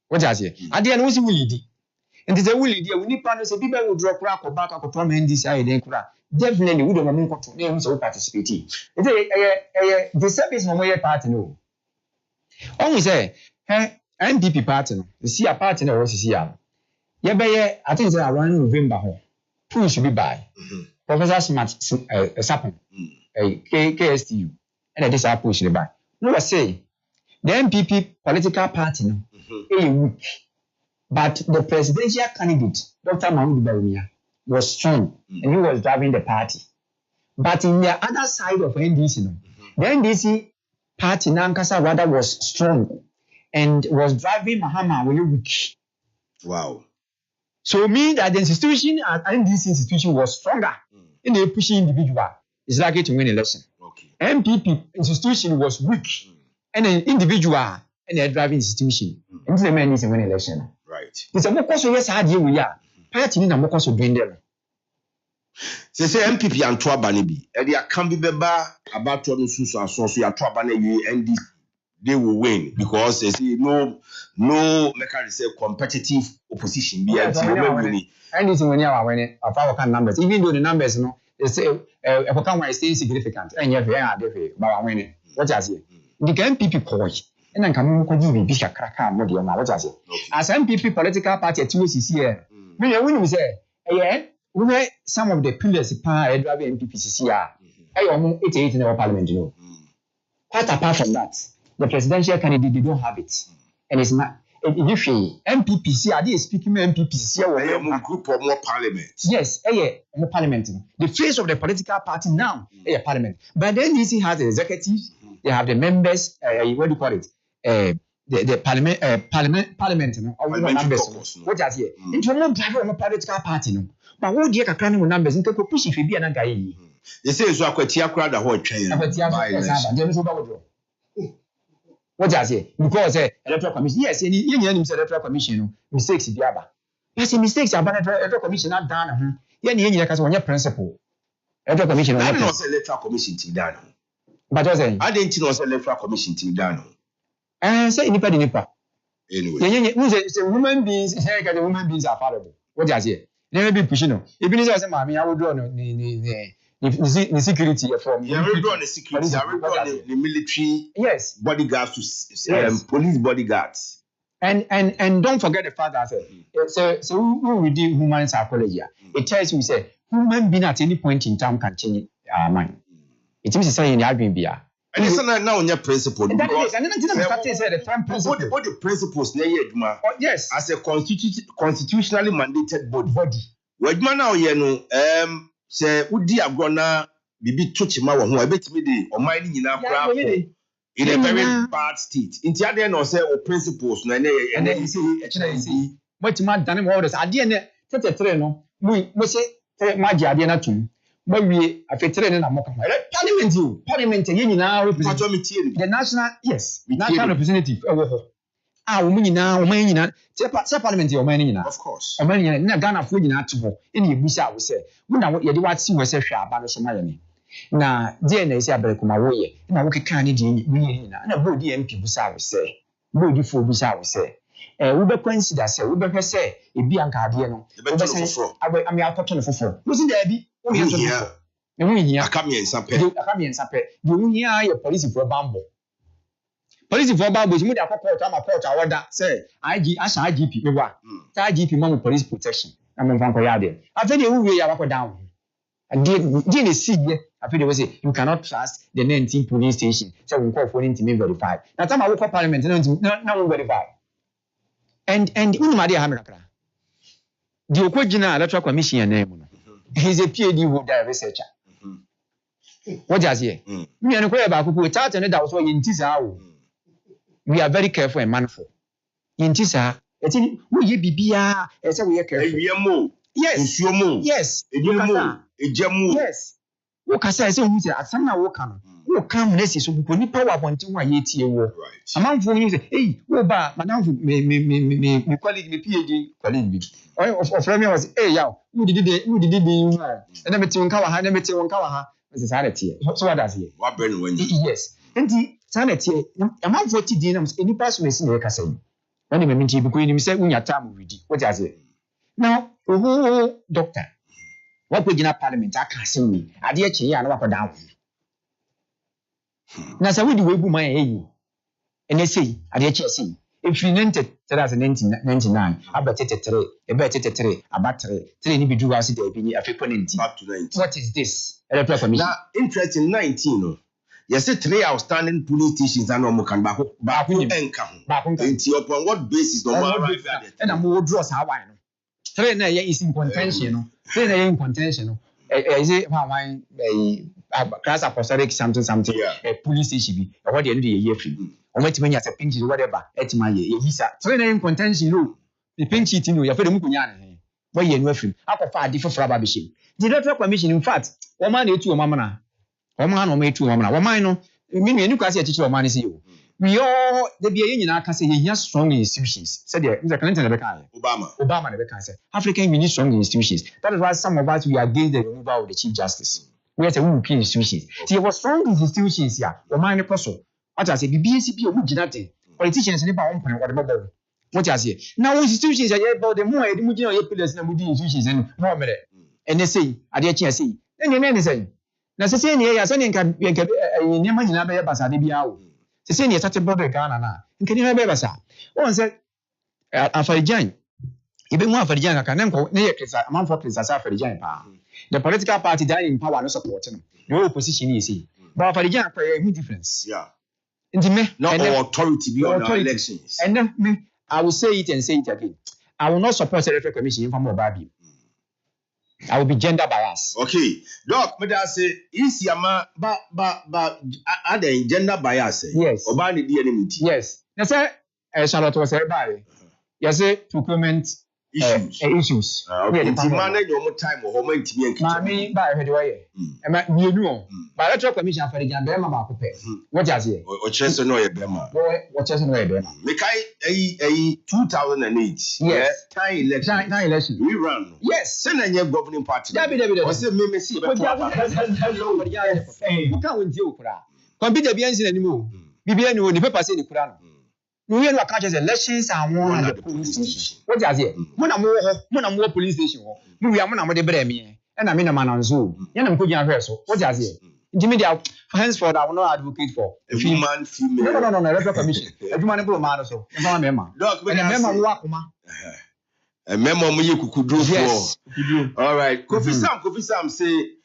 Speaker 5: What I say? At the end, we see Willie. And it's a Willie. We need partners. People will draw crack or back up from this side. Definitely, we don't want to name so participating. The service no more party no. Only say, MPP party. You see a party no was here. Yeah, I think it's around November. Who should be by? Professor Smart Sapon, KSTU, and this are pushing the back. No, I say the MPP political party no, weak, but the presidential candidate, Dr. Mahmoud Bawumia, was strong and he was driving the party. But in the other side of NDC, no, the NDC party Nankasa rather was strong and was driving Mahama weak.
Speaker 2: Wow.
Speaker 5: So mean that the institution at NDC institution was stronger in the pushing individual is likely to win election.
Speaker 2: Okay.
Speaker 5: MPP institution was weak and an individual and a driving institution. And the man is to win election.
Speaker 2: Right.
Speaker 5: It's a more cost yes hard we are. Party in a more cost of doing there.
Speaker 2: Say MPP and Twabanibi. And they can be beba about to so you Twabani and they will win because they say no mechanism say competitive opposition be and
Speaker 5: this when you are winning of our kind numbers, even though the numbers no they say is still significant and you have but winning. What I say? The MPP coy and then come give be crack more than what I say. As MPP political party at UCC when we say we some of the pillars drive MPP CCR 88 in our parliament you know. Quite apart from that, the presidential candidate they don't have it, and it's not. If MPPC are they speaking MPPC
Speaker 2: or group or more parliament?
Speaker 5: Yes, more parliament. The face of the political party now, parliament. But then NDC has the executive, they have the members. What do you call it? The parliament. Or members. What does here? It's not driver of a political party. No, but what do you can numbers? Into push if you be an guy.
Speaker 2: They say so. Akwatia crowd the whole train.
Speaker 5: What I say? Because electoral commission, yes, any electoral commission mistakes if you have. Yes, mistakes about electoral commission not done. Any because on your principle. Electoral commission.
Speaker 2: I don't know electoral commission to done.
Speaker 5: But I say
Speaker 2: I didn't know electoral commission to done.
Speaker 5: Say independent. Anyway, human beings. The human beings are fallible. What I say? Never be pushing. If you say, "Mommy, I will do the security from
Speaker 2: the security, the military,
Speaker 5: yes,
Speaker 2: bodyguards to police bodyguards,
Speaker 5: and don't forget the fact that so who we do human psychology. It tells you say human being at any point in time can change our mind. It means saying in Airbnb.
Speaker 2: And it's not now on your principle.
Speaker 5: And then the term principle.
Speaker 2: What the principles
Speaker 5: yes,
Speaker 2: as a constitutionally mandated body. What man now say udi agrona bibi tochima wo ho ebetimi de o man ni nyina kra in a very bad state. Inti ade no say o principles no and then you see
Speaker 5: what man done all this ade ne tetetre no mo say maji ade na tum But we affected in a mock parliament, you now represent the national, yes, national representative. Women now, parliament, your money now.
Speaker 2: Of course.
Speaker 5: A man in Ghana for you not to go. Any Busa will say, when I you what see was a share about Somalia. Now, DNA is a Belcoma way, and I look at Canada, and a good MP Busa will say, good for Busa will say. We be consider say, we be say, a Bianca Diano. I mean, I'll talk to the for. Wasn't there be? I
Speaker 2: come here in some
Speaker 5: You hear police for bamboo. Police for bamboo is a court order. Say, IGP, me wa. IGP man police protection. I'm from Koyade. I tell you, we are down. And didn't see I feel they will say you cannot trust the 19 police station. So we call for him to be verified. Now, time I work for parliament, no verify. And Maria Hamilaka. The Okojina Electoral Commission name. He's a PhD holder researcher. What does he? Me and about who without and that was what in Tisa. We are very careful and mindful. In Tisa, I think we be as we are careful. Yes. Yes. Yes. What I say, who said, some now come. Who come, let's see, so we put power upon 2 years. Right. Among for you, hey, well, Madame, me colleague, me PhD, colleague. Of Remy was, hey, yow, who did it, and I'm telling Kawaha, and I'm telling Kawaha, as a sanity. So what does he?
Speaker 2: What burn when?
Speaker 5: Yes. And the sanity, among 40 dinars, any person may see the Cassin. When you mean to be going, you say, when your time will be. What does it? Now, doctor, what we in parliament, I can't see me. I dear Chia and walk down. Now, so we do my and they say, I dear Chessy, if you entered 1999, I bet it a better three, a battery, 3 individual acid, a frequent
Speaker 2: up to 90.
Speaker 5: What is this? Now,
Speaker 2: interesting 19. Yes, 3 outstanding police stations and no can back upon what basis no more
Speaker 5: and I'm more draws how I know. 3 is in contention. 3 in contention. Is it how a class apostolic something, a police station, or what the end of the year free. Or what when you say pinch whatever, at my year. 3 in contention. The pinch it in you, you're very mukuyan. Why you know free? How far different from Babishim. The electoral commission, in fact, one man to a mamma. One man or made 2 women. One man, meaning you can see a teacher of money. We all the being in our country, yes, strong institutions. Said the Clinton Obama never can say. African we need strong institutions. That is why some of us we are against the removal of the Chief Justice. We are saying we institutions. See, it was strong institutions here. Or mine person. What I say, the BNCP or Mujinate, politicians and about 1.1. What I say. Now institutions are about the more the Mujino pillars and Mudi institutions and more minute. And they say, I dare say. Then the man is saying, Necessarily, yes, any can be a near in a basa de biao. The senior such a brother Ghana. And can you have ever say? One said, Afarijan. Even one for the young can go near a month for Afarijan. The political party died in power, no supporting. No opposition is he. But for the young, a difference.
Speaker 2: Yeah.
Speaker 5: Not
Speaker 2: all authority beyond elections.
Speaker 5: And then me, I will say it and say it again. I will not support the electoral commission from Mobabi. I will be gender biased.
Speaker 2: Okay. Doc, but I say, is Yama, but, are they gender bias?
Speaker 5: Yes.
Speaker 2: Or by the enemy?
Speaker 5: Yes. Yes, sir. Charlotte was everybody. Yes, sir. Procurement issues.
Speaker 2: Okay. Manage your more time or home to be
Speaker 5: Mammy, by her way. And you know, by electoral commission for the Gambema. What does he?
Speaker 2: Or Chester no Bema.
Speaker 5: What Chester no Bema?
Speaker 2: Make a 2008.
Speaker 5: Yes.
Speaker 2: Time election. We run.
Speaker 5: Yes.
Speaker 2: Send a new governing party.
Speaker 5: I said, Mimi, see, but who can't win you? Computer behind anymore. BBN when the paper say the Quran. We are not catches elections and one at the police station. What does he? When I'm more police station. We are one of the Bremi, and I mean a man on Zoom. And I'm putting a vessel. What does he? Jimmy, henceforth, I will not advocate for
Speaker 2: a female.
Speaker 5: No, electoral commission. A human man or so. A member. Look, when a member Wakuma.
Speaker 2: A member you could do for. All right. Kofi Sam say,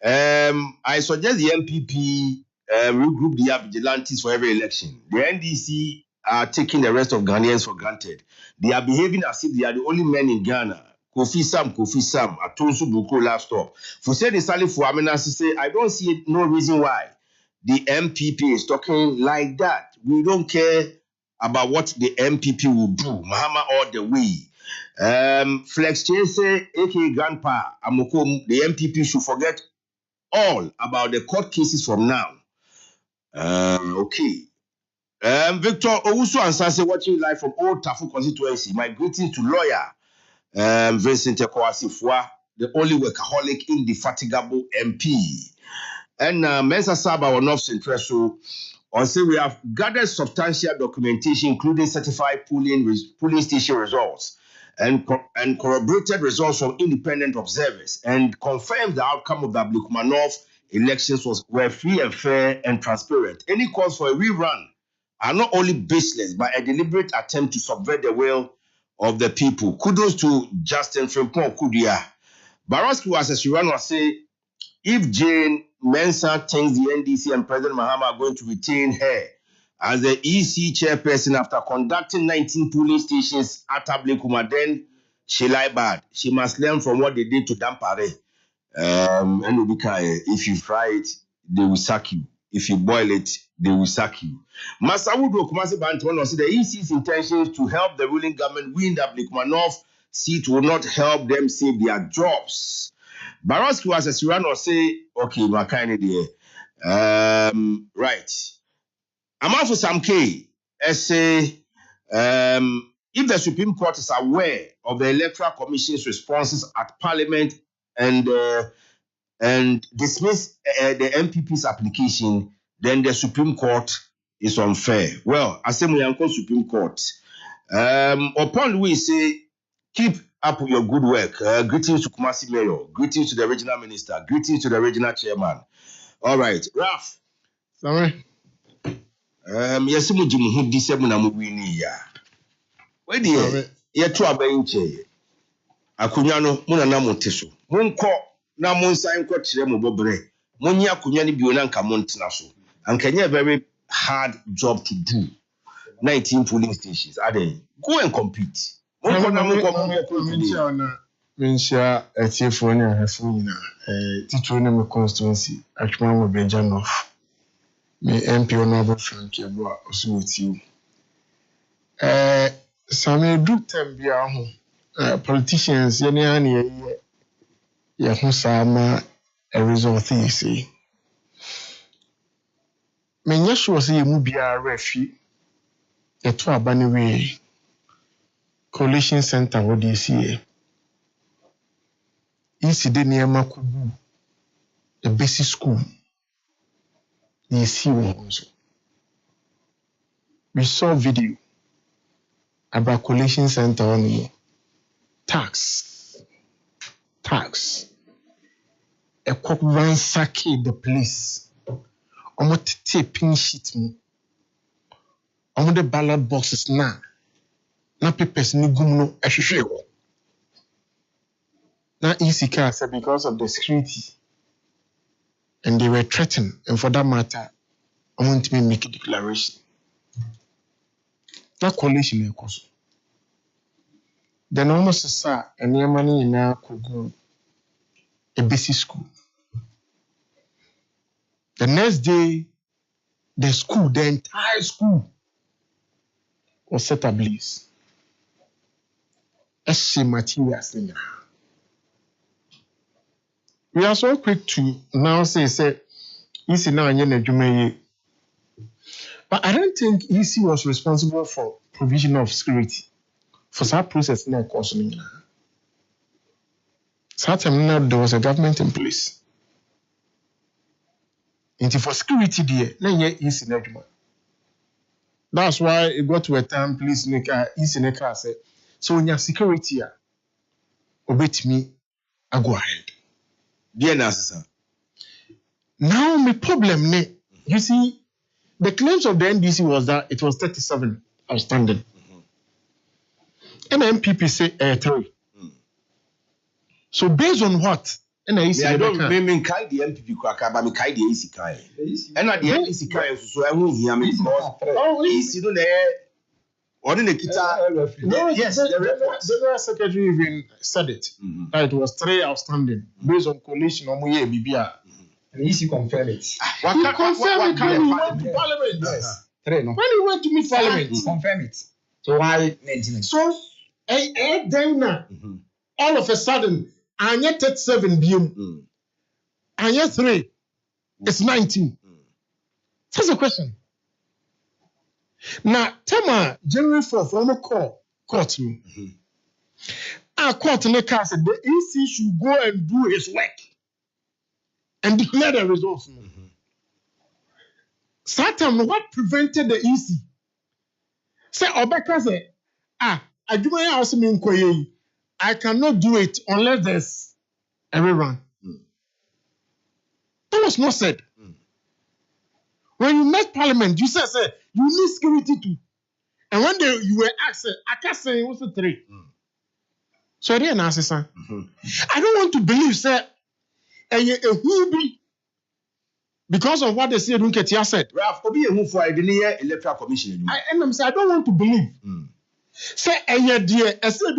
Speaker 2: I suggest the MPP regroup the vigilantes for every election. The NDC are taking the rest of Ghanaians for granted. They are behaving as if they are the only men in Ghana. Kofi Sam, Atonsu Buko last stop. For said the Salif Fuamina say, I don't see no reason why the MPP is talking like that. We don't care about what the MPP will do. Mahama all the way. Flex Chase, aka Grandpa Amokom, the MPP should forget all about the court cases from now. Okay. Victor Owusu Ansase watching live from Old Tafu constituency. My greetings to lawyer Vincent Ekwasifwa, the only workaholic, indefatigable MP. And Mensa Saba or North Central. So, say we have gathered substantial documentation, including certified polling station results and corroborated results from independent observers, and confirmed the outcome of the Ablekuma North elections were free and fair and transparent. Any calls for a rerun are not only baseless, but a deliberate attempt to subvert the will of the people. Kudos to Justin Frimpong Kudia. Baraski was as Shirano say, if Jane Mensah thinks the NDC and President Mahama are going to retain her as the EC chairperson after conducting 19 polling stations at Ablekuma, then she lie bad. She must learn from what they did to Dampare. And if you fry it, they will sack you. If you boil it, they will sack you. Masawudu Kumasi Bantuan said the EC's intentions to help the ruling government win the Ablekuma North seat will not help them save their jobs. Baraski was a Sirano say, okay, my kind of there. Right. I'm out for some K. Say, if the Supreme Court is aware of the Electoral Commission's responses at Parliament and dismiss the MPP's application, then the Supreme Court is unfair. Well, I say my uncle Supreme Court. Upon we say, keep up your good work. Greetings to Kumasi Mayor. Greetings to the regional minister. Greetings to the regional chairman. All right, Ralph.
Speaker 4: Sorry.
Speaker 2: Yes, mu jimu hu di semu na mu wini ya. We di ye to abenche. Akunya no mu na na monteso. Monko na monsan ko kire mu bobre. Monyi akunya ni bio na nka montena so. Anka nye very hard job to do. 19 polling stations. Are they? Go and compete.
Speaker 4: Menshia Etifonia Hafuna, Titronium constituency, Achman will be Janov. Me MP Honorable Frankie Abua also with you. Some group time be politicians, Yaniani, Yahusama, a result, you see. Menyashu was a mubia refi, a 2 banaway. Coalition Center, what do you see? Isi near Makubu, a basic school. You see one. We saw video about Coalition Center on tax. A cop ransacking the police. Almost taping shit me. Almost the ballot boxes now. Na papers ni gumno ehwehwe. Na easy car said because of the security and they were threatened, and for that matter I want to make a declaration. Na coalition e koso. Then almost say any money na kogu a basic school. The next day the entire school was set ablaze. Materials. We are so quick to now say, EC now and but I don't think EC was responsible for provision of security for that process. Now, there was a government in place. And for security, EC. That's why it got to a time, please, EC said. So when your security obey me, I go ahead.
Speaker 2: Dear Nasa.
Speaker 4: Now my problem, you see, the claims of the NDC was that it was 37 outstanding. And the MPP say 3. So based on what? And
Speaker 2: I don't mean kind the MPP cracker, but me kind the EC kind. And at the NDC kind, so I won't hear me because EC don't
Speaker 4: yes, the General Secretary even said it. That it was 3 outstanding based on coalition or BBR.
Speaker 5: And EC confirmed it.
Speaker 4: He confirmed it when he went to Parliament.
Speaker 5: Yes. 3, no.
Speaker 4: When he went to meet Parliament.
Speaker 5: Confirm it. So why maintenance?
Speaker 4: So, then all of a sudden, I get 37 BM.
Speaker 6: and yet 3, it's 19. That's the question. Now, Tema January 4th, I'm going to call court me. Our court in the case said the EC should go and do his work and declare the results. Satan, what prevented the EC? Say, Obeka said, I cannot do it unless there's a rerun. That was not said. When you met Parliament, you said you need security too. And when you were asked, I can't say it was a 3. So I didn't answer, son. I don't want to believe, sir, because of what they said, said.
Speaker 2: Ralph, Obi who for the electoral commission.
Speaker 6: I don't want to believe. Say, dear, I said,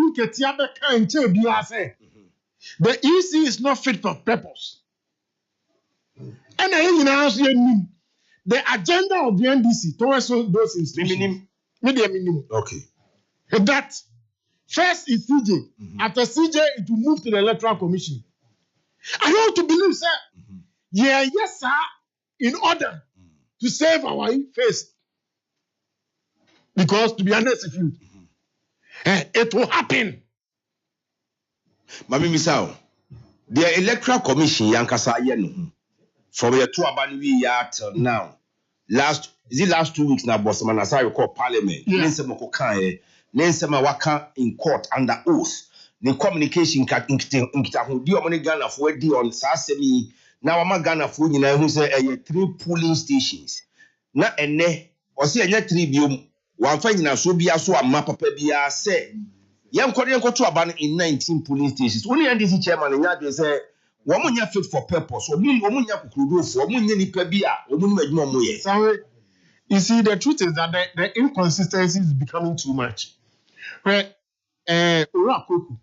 Speaker 6: the EC is not fit for purpose. And the agenda of the NDC towards those institutions. Minimum.
Speaker 2: Okay.
Speaker 6: That first is CJ. After CJ, it will move to the Electoral Commission. I want to believe, sir. Yes, sir. In order to save our face. Because, to be honest with you, it will happen.
Speaker 2: Mami Misao, the Electoral Commission, Yankasa Yenu, from the 2 Abani till now, last 2 weeks now, Bosman, as I recall Parliament, Nensema Waka in court under oath. The communication cat in Diomoni Ghana for on Sasemi. Now I'm a Ghana for you who say 3 polling stations. Na ene, or see a tribune, one finding a Subia so a map of Pebia say. Young Korean go to a ban in 19 polling stations. Only NDC chairman and Yard say, woman ya fit for purpose, or woman ya could do for woman Pebia, woman made more.
Speaker 6: Sorry. You see, the truth is that the inconsistency is becoming too much. Where Urakoku,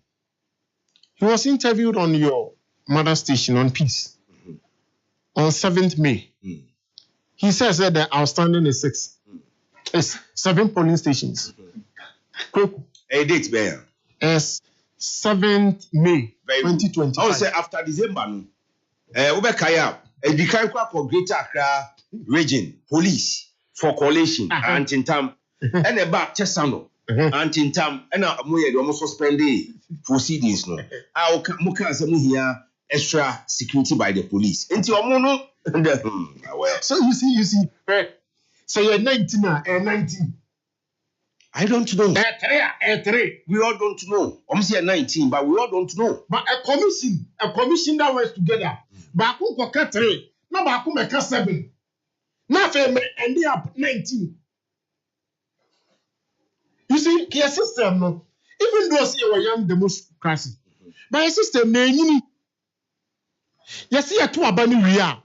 Speaker 6: he was interviewed on your mother station on Peace on 7th May. He says that the outstanding is 6. It's 7 polling stations.
Speaker 2: A date there.
Speaker 6: It's 7th May 2020.
Speaker 2: I would say after December. Ubekaya, a decline for Greater Accra region police for coalition and in time and about Chesano and in time and we almost suspended proceedings. No, I muka here extra security by the police. Into Omono. Well,
Speaker 6: so you see, so you're 19 and 19.
Speaker 2: I don't know.
Speaker 6: 3.
Speaker 2: We all don't know. I'm saying 19, but we all don't know.
Speaker 6: But a commission that works together. But who can 3? No, but who make 7? Now, and they are 19. You see, your system, no. Even though you were young democracy, but your system, you see, a 2 abani real.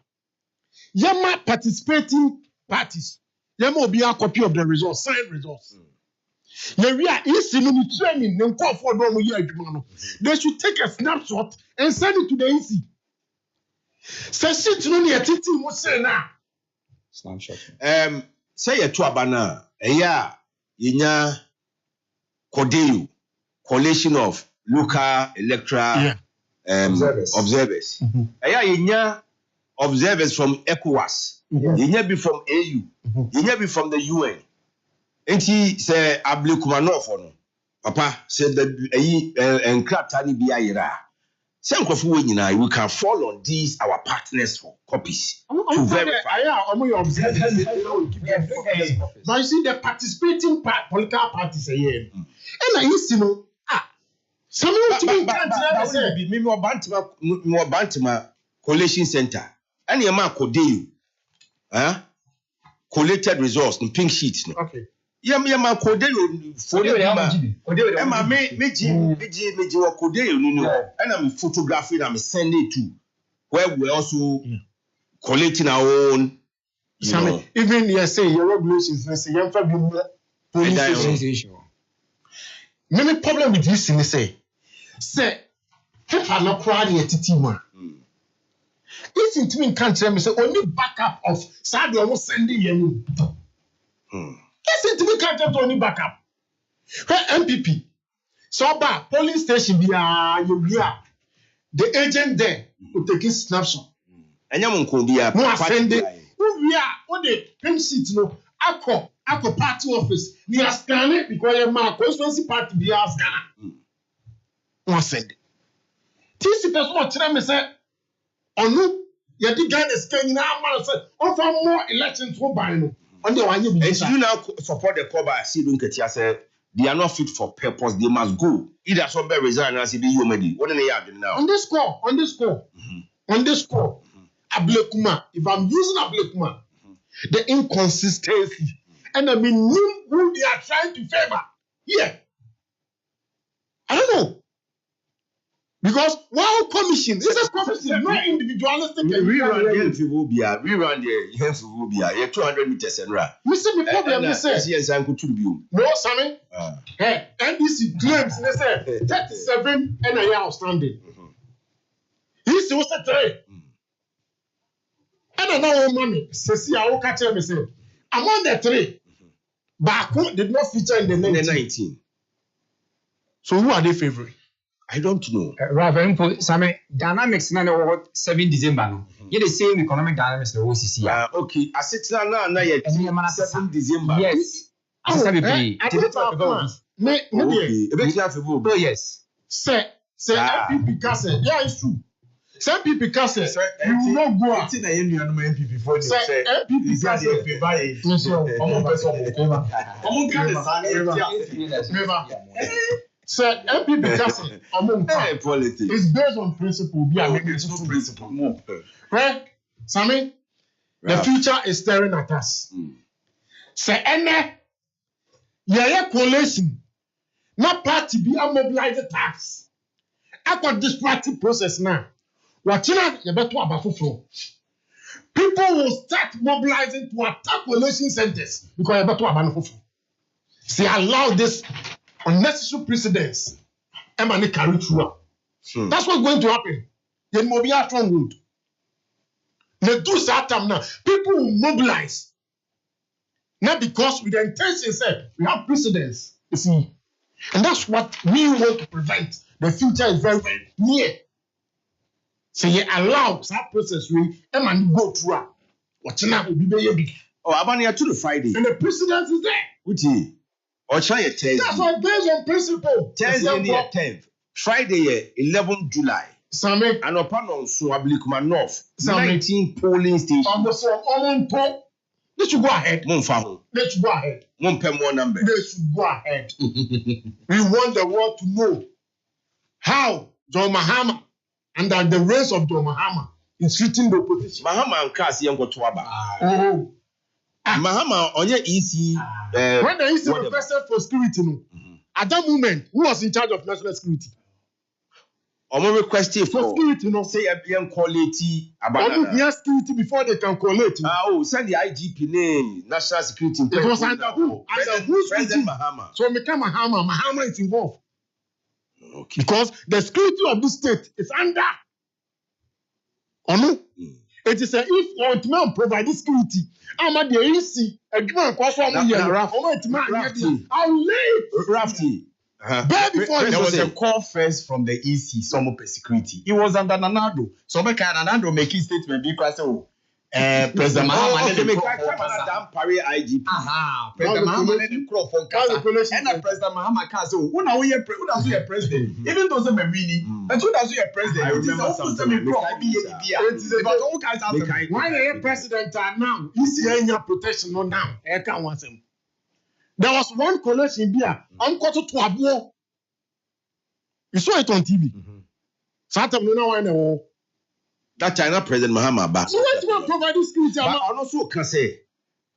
Speaker 6: Yama participating parties. Yama will be a copy of the results, signed results. They should take a snapshot and send it to the EC.
Speaker 5: Snapshot.
Speaker 2: Say a Tuabana, Yinya Codeo, coalition of local electoral observers. Yinya observers from ECOWAS. Yinya be from AU. Yinya be from the UN. And he said, Abli Kumanofono. Papa said that and Kratani Biaira. Some of we can fall on these our partners for copies to verify.
Speaker 6: But you see, the participating political parties are here. And I used to know, someone to be
Speaker 2: more Bantima Collation Center. And your man Codeo, collated results in pink sheets.
Speaker 6: Okay.
Speaker 2: Yama Codeo for the Emma Meji or Codeo, and I'm photographing, I'm sending it to where we're also collating our own.
Speaker 6: Even you say your regulations, let's say, you're police. Many problem with this thing, say, people not crying at Titima. Listen to me, can't tell me, say, only backup of Saudi almost sending you. Listen to me, can't tell only backup. Where MPP, so bad, police station, the agent there will take a snapshot.
Speaker 2: Anya mo nko bia.
Speaker 6: No ascend it. We are what the pin sheet no. Ako party office. Ni scan it because your man constituency party be scan. No ascend. This person what tell me say onu ye di Ghana scan na man say offer more elections for buy no. On the one you be.
Speaker 2: And you now support the Koba Sidun Ketia say they are not fit for purpose. They must go. Either somebody resign and say be you medi. What they are doing now?
Speaker 6: On this score. Ablekuma. If I'm using Ablekuma, the inconsistency, and I mean who they are trying to favor. Yeah. I don't know. Because wow, commission. This is commission, not individualistic.
Speaker 2: Rerun the Phobia. You 200 meters and ra.
Speaker 6: Mr. Me problem, they say.
Speaker 2: Yes, I'm good to you.
Speaker 6: No, Sammy. Hey, NDC claims they say 37 and a year outstanding. He still said 3. And another money. Says I will catch him. Say among the 3, Baku did not feature in the 19. So who are they favoring?
Speaker 2: I don't know.
Speaker 5: Raven, some dynamics na over 7 December. No, you the same economic dynamics the OCC.
Speaker 2: Okay, I said na yet 7 December.
Speaker 5: Yes. I said we play.
Speaker 6: Oh yes. Say MPP Kase. Yeah, it's true. Say MPP Kase. You will not go.
Speaker 4: It's in the union MPP before
Speaker 6: say MPP Kase. So MPP Kase among
Speaker 2: politics.
Speaker 6: It's based on principle. It's no principle. Right, Sammy? The future is staring at us. Say any coalition, not party be a mobilized tax. I got this party process now. Watching out, you better about flow. People will start mobilizing to attack coalition centers because you better about flow. See, allow this unnecessary precedents and carry through. That's what's going to happen. The Mobile stronghold. They do that now. People will mobilize. Not because with the intention said we have precedents. You see. And that's what we want to prevent. The future is very, very near. So you allow that process we go through. What's now will be very big.
Speaker 2: Oh, I'm on here to the Friday.
Speaker 6: And the precedent is there.
Speaker 2: Which is? Or try a test.
Speaker 6: That's what based on principle.
Speaker 2: Thursday 10th. Friday 11 July.
Speaker 6: Sammy.
Speaker 2: And upon on Suablikuma North.
Speaker 6: Sammy.
Speaker 2: 19 polling stations.
Speaker 6: On the phone. Let you go ahead.
Speaker 2: Let
Speaker 6: you go ahead.
Speaker 2: More number.
Speaker 6: Let you go ahead. We want the world to know how John Mahama and that the race of John Mahama is treating the opposition.
Speaker 2: Mahama and Kasi Yanko Tuaba. Mahama on your EC.
Speaker 6: When the EC requested for security, at that moment, who was in charge of national security?
Speaker 2: Omo requested for
Speaker 6: security,
Speaker 2: say a bien quality
Speaker 6: about security before they can collate.
Speaker 2: Send the IGP name, national security.
Speaker 6: It was under who? Under who's
Speaker 2: President Mahama.
Speaker 6: So Mahama is involved.
Speaker 2: Okay.
Speaker 6: Because the security of this state is under. It is if one provide this security, I'm at the EC.
Speaker 2: Rafty.
Speaker 4: There was a call first from the EC, some security. It was under Nanado. So Nanado making statement because President Mahama
Speaker 2: IGP.
Speaker 4: President Mahama and President Mahama can say, who now we are president? Even though they are winning, but who does you president?
Speaker 2: I remember something.
Speaker 6: Why are you president now? You see any protection now? I can't want him. There was one collection here. I'm got to Abuo. You saw it on TV. Satam no one know.
Speaker 2: That China President Mahama back.
Speaker 6: So what you provide security?
Speaker 2: But I also can say,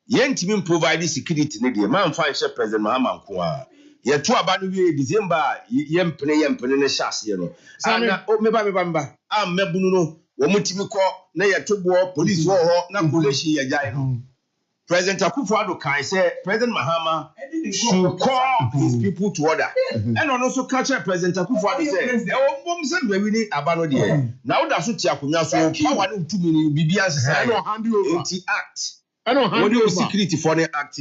Speaker 2: yen team provide security. Ne man find President Mahama nkoa. Ye to abanu we December yem pene ne shas ye no. Ana o meba. Am mebunu no. Wo mutimi ko na ye to bo police wo ho na collection ye jai no. President Akufo-Addo can say President Mahama should call his people to order. And also capture President Akufo-Addo say, "Oh, said we need abano there. Now that's what Tiakunya so power no 2 million BBS say.
Speaker 6: I don't hand you over.
Speaker 2: Anti-act.
Speaker 6: I don't hand you over.
Speaker 2: Security for the act.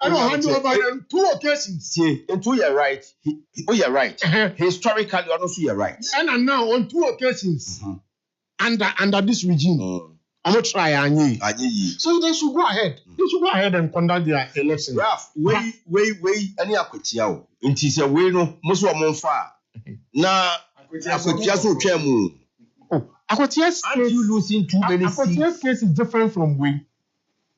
Speaker 6: I don't hand you over in 2 occasions.
Speaker 2: See, into you're right. You're right. Historically, also you're right.
Speaker 6: And now on 2 occasions. under this regime. I'm not try Anyi. So they should go ahead. They should go ahead and conduct their election.
Speaker 2: Ralph, wait, any akwetiao. Inti se we no most of them far. Na akwetia so twemu.
Speaker 6: Oh, Akwetia's
Speaker 2: aren't you losing too many seats?
Speaker 6: Akwetia's case is different from we.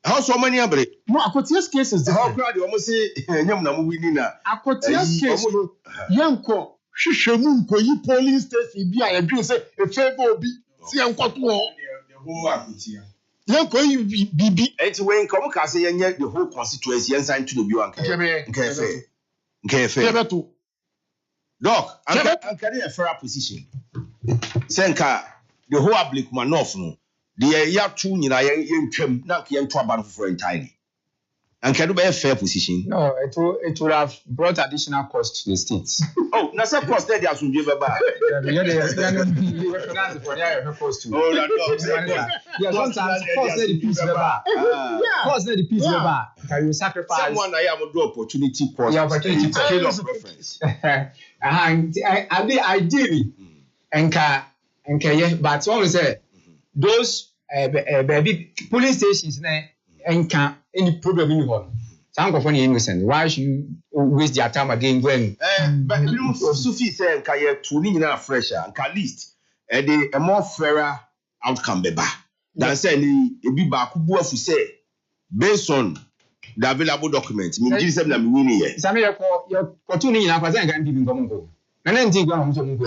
Speaker 2: How so many abre?
Speaker 6: No, Akwetia's case is different.
Speaker 2: How crowd you almost say nyam na mu wini na.
Speaker 6: Akwetia's case no yanko hwehwemu nkoyi polling station bi a yedwe say e favor obi si yanko to ho. The whole Akwetia. Yanko bibi.
Speaker 2: Enti when come ka say yenye the whole constituency yensan to no bi wan nke fe. Doc, I'm carrying a fair position. Senka, the whole Ablikuma North, no, the ya two in a young trim, not young trouble for entirely. And can you be a fair position?
Speaker 5: No, it would have brought additional cost to the states.
Speaker 2: Oh, now some cost there, as we give a bar.
Speaker 5: Sometimes cost the piece of bar. Cost the piece of bar. Can you sacrifice?
Speaker 2: Someone I am a opportunity cost.
Speaker 5: The opportunity to
Speaker 2: kill of reference.
Speaker 5: And ideally, and but what we say, those baby police stations, and can any problem in one. Some of you innocent. Why should you waste your time again when?
Speaker 2: But you Sufi said, "Can you tune in fresher and at least a more fairer outcome beba than saying a be back who say based on the available documents." Me give them the winning here.
Speaker 5: Some of your tuning in a can be in Gomongo. And then think one to Mungo.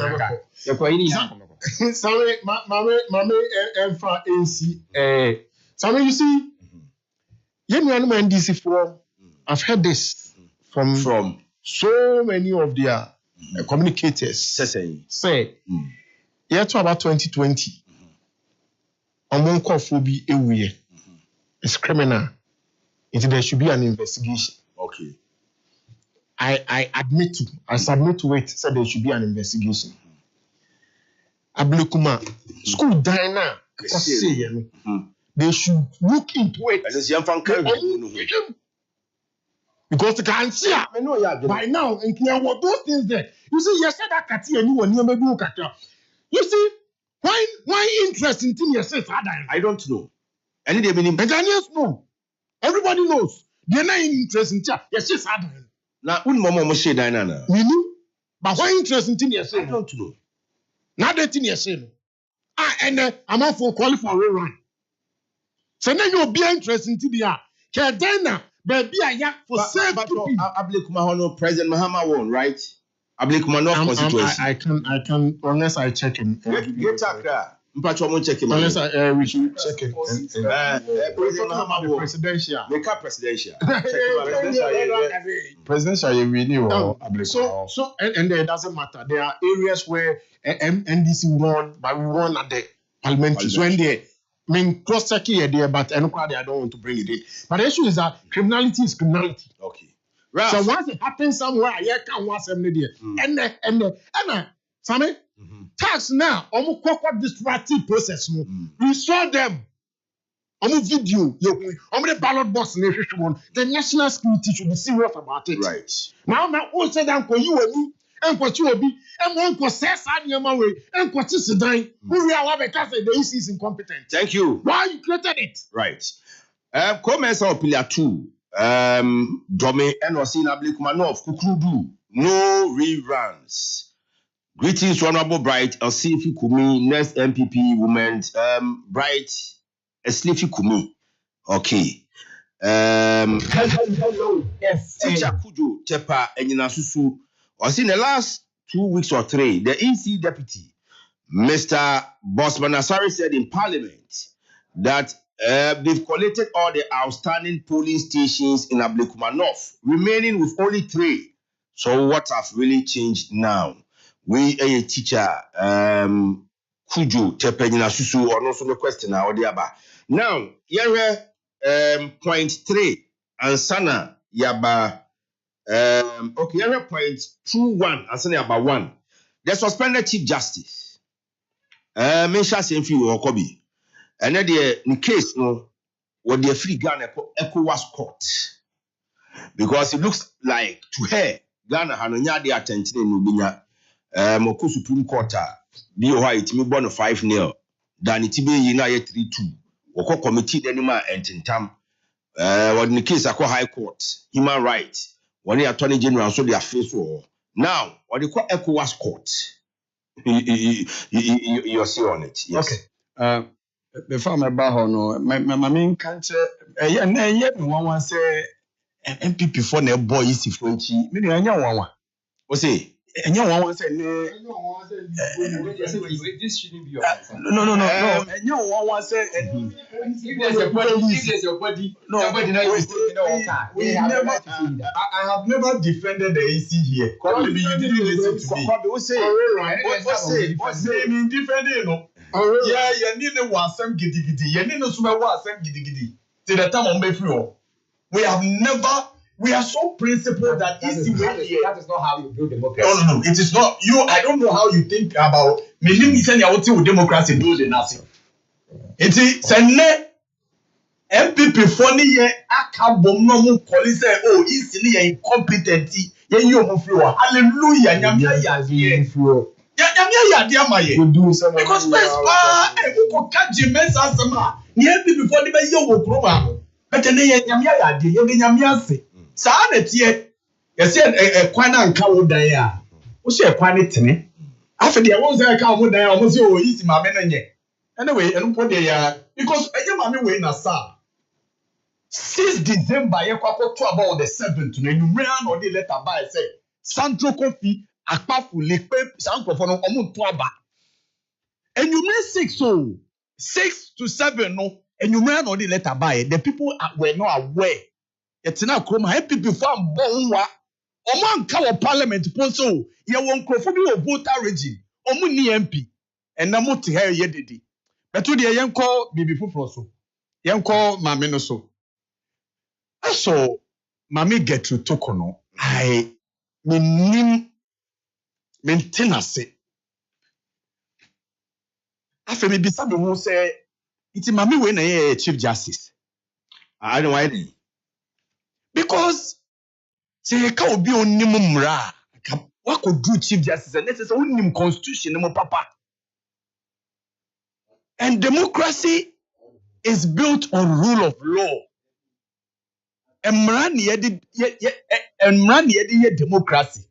Speaker 5: You're quite in.
Speaker 6: Sorry, Mamma, Alpha AC. Sorry, you see. I've heard this from so many of their communicators. Say, year to about 2020, on phobia every it's criminal. There should be an investigation.
Speaker 2: Okay.
Speaker 6: I submit to it. Said there should be an investigation. Ablikuma school diner. They should look into it. Because they can see by now and clear what those things there. You see, you said that Kati and you were near maybe Kata. You see, why interest in things yourself?
Speaker 2: I don't know. Any day meaning
Speaker 6: Ghanaians know. Everybody knows. They're not interested in chat. Yes, yes,
Speaker 2: now, Mama Moshe Diana.
Speaker 6: But why interest in things yourself?
Speaker 2: I don't know.
Speaker 6: Not that thing yourself. And I'm out for qualify for a run. So now you'll be interested in the Kedena, baby, I for save
Speaker 2: Ablikuma President Mahama won, right? Ablikuma North constituency.
Speaker 6: I can, unless I check him.
Speaker 2: Get Takra.
Speaker 6: Unless we should check it.
Speaker 2: President Mahama won.
Speaker 6: Presidential.
Speaker 2: Make up presidential.
Speaker 4: Presidential, you really will.
Speaker 6: So, and it doesn't matter. There are areas where NDC won, but we won at the parliamentary. So when they cross-checking there, but I don't want to bring it in. But the issue is that criminality is criminality.
Speaker 2: Okay.
Speaker 6: Right. So once it happens somewhere, I can't watch them there. And Sammy, tax now, almost corporate distracting process. We saw them. On video, on the ballot box, the national security should be serious about it.
Speaker 2: Right.
Speaker 6: Now, all said down for you and me. And what you will be, and one process on your way, and what is the time? Who we are because the EC is incompetent.
Speaker 2: Thank you.
Speaker 6: Why you created it?
Speaker 2: Right. Comments on Pillar 2. Dome NOC Ablikuma North Kukrudu. No reruns. Greetings, Honorable Bright, Elsifi Kumi, next MPP woman, Bright, Eslifi Kumi. Okay.
Speaker 6: Hello. Yes.
Speaker 2: Teacher Kujo, Tepa, and Yinasusu. In the last 2 weeks or 3, the EC deputy, Mr. Bosman Asari, said in Parliament that they've collected all the outstanding polling stations in Ablikuma North, remaining with only 3. So what has really changed now? We a teacher, Kujo, Tepenina Susu, or also the question now. Now, here point 3, and Sana Yaba. Okay, here point 2-1, and Sana Yaba 1. The suspended Chief Justice. Mesha Senfi Okobi. And then the case, no, what the free Ghana ECOWAS court. Because it looks like to her, Ghana Hanonya de attention in Nubinya. Moko Supreme Court, be white, me born 5-0. Dan it be yi na ye 3-2. Woko committee anima entintam. When the case akwa high court, human rights, when the attorney general so they are face war. Now, what they call ECOWAS court. You're still on it. Yes.
Speaker 4: Okay. Before my baho no, my main country, one say MPP for the boy is if one chi. Me no anya one.
Speaker 2: What's it?
Speaker 4: Anya one say
Speaker 5: This shouldn't be your
Speaker 4: no. Anya one say
Speaker 5: if there's your body, nobody knows
Speaker 4: we never. I have never defended the AC here. Maybe you didn't listen to me. What's saying defending no? Yeah, you need to watch some giddy. You need to watch some giddy. Till the time on Mayfield, we are so principled that is the way here.
Speaker 5: That is not how you build democracy.
Speaker 4: No. It is not. I don't know how you think about. Me with democracy building nothing. It is send MPP funny ye akabom no mu police say oh is ni incompetent ye you mo free hallelujah nyamia ya ye nyamia ya dia maye because first who ko kaji mensa asema ni MPP funny be ye wo kroma no bete ne ye nyamia ya de ye nyamia se sa na tie ye se kwan na nka wo dan a wo se kwan ne tene afi de wo se ka wo dan a wo se oh is ma me na nye anyway enu po de ya because eje ma me we na sa 6 December, you talk about the 7th. You ran or the letter by say Sandro Kofi Akpafu Lekpe Sanko for no omu toaba. And you ran 6 to 7 no. And you ran or the letter by the people were not aware. It's now come people from Bonwa. Oman kawa parliament ponso. You won't crofobia voter regime. Omu ni MP. And namu to her yedidi. But to the yanko bibi fuproso. Yanko mameno so. So, Mami get to Tokono, I maintain a say. After maybe someone who say, it's Mami when a Chief Justice.
Speaker 2: I don't know why.
Speaker 4: Because, say, a cow be on Nimumra. What could do Chief Justice? And this is only constitution, no papa. And democracy is built on rule of law. Emrani yedi democracy.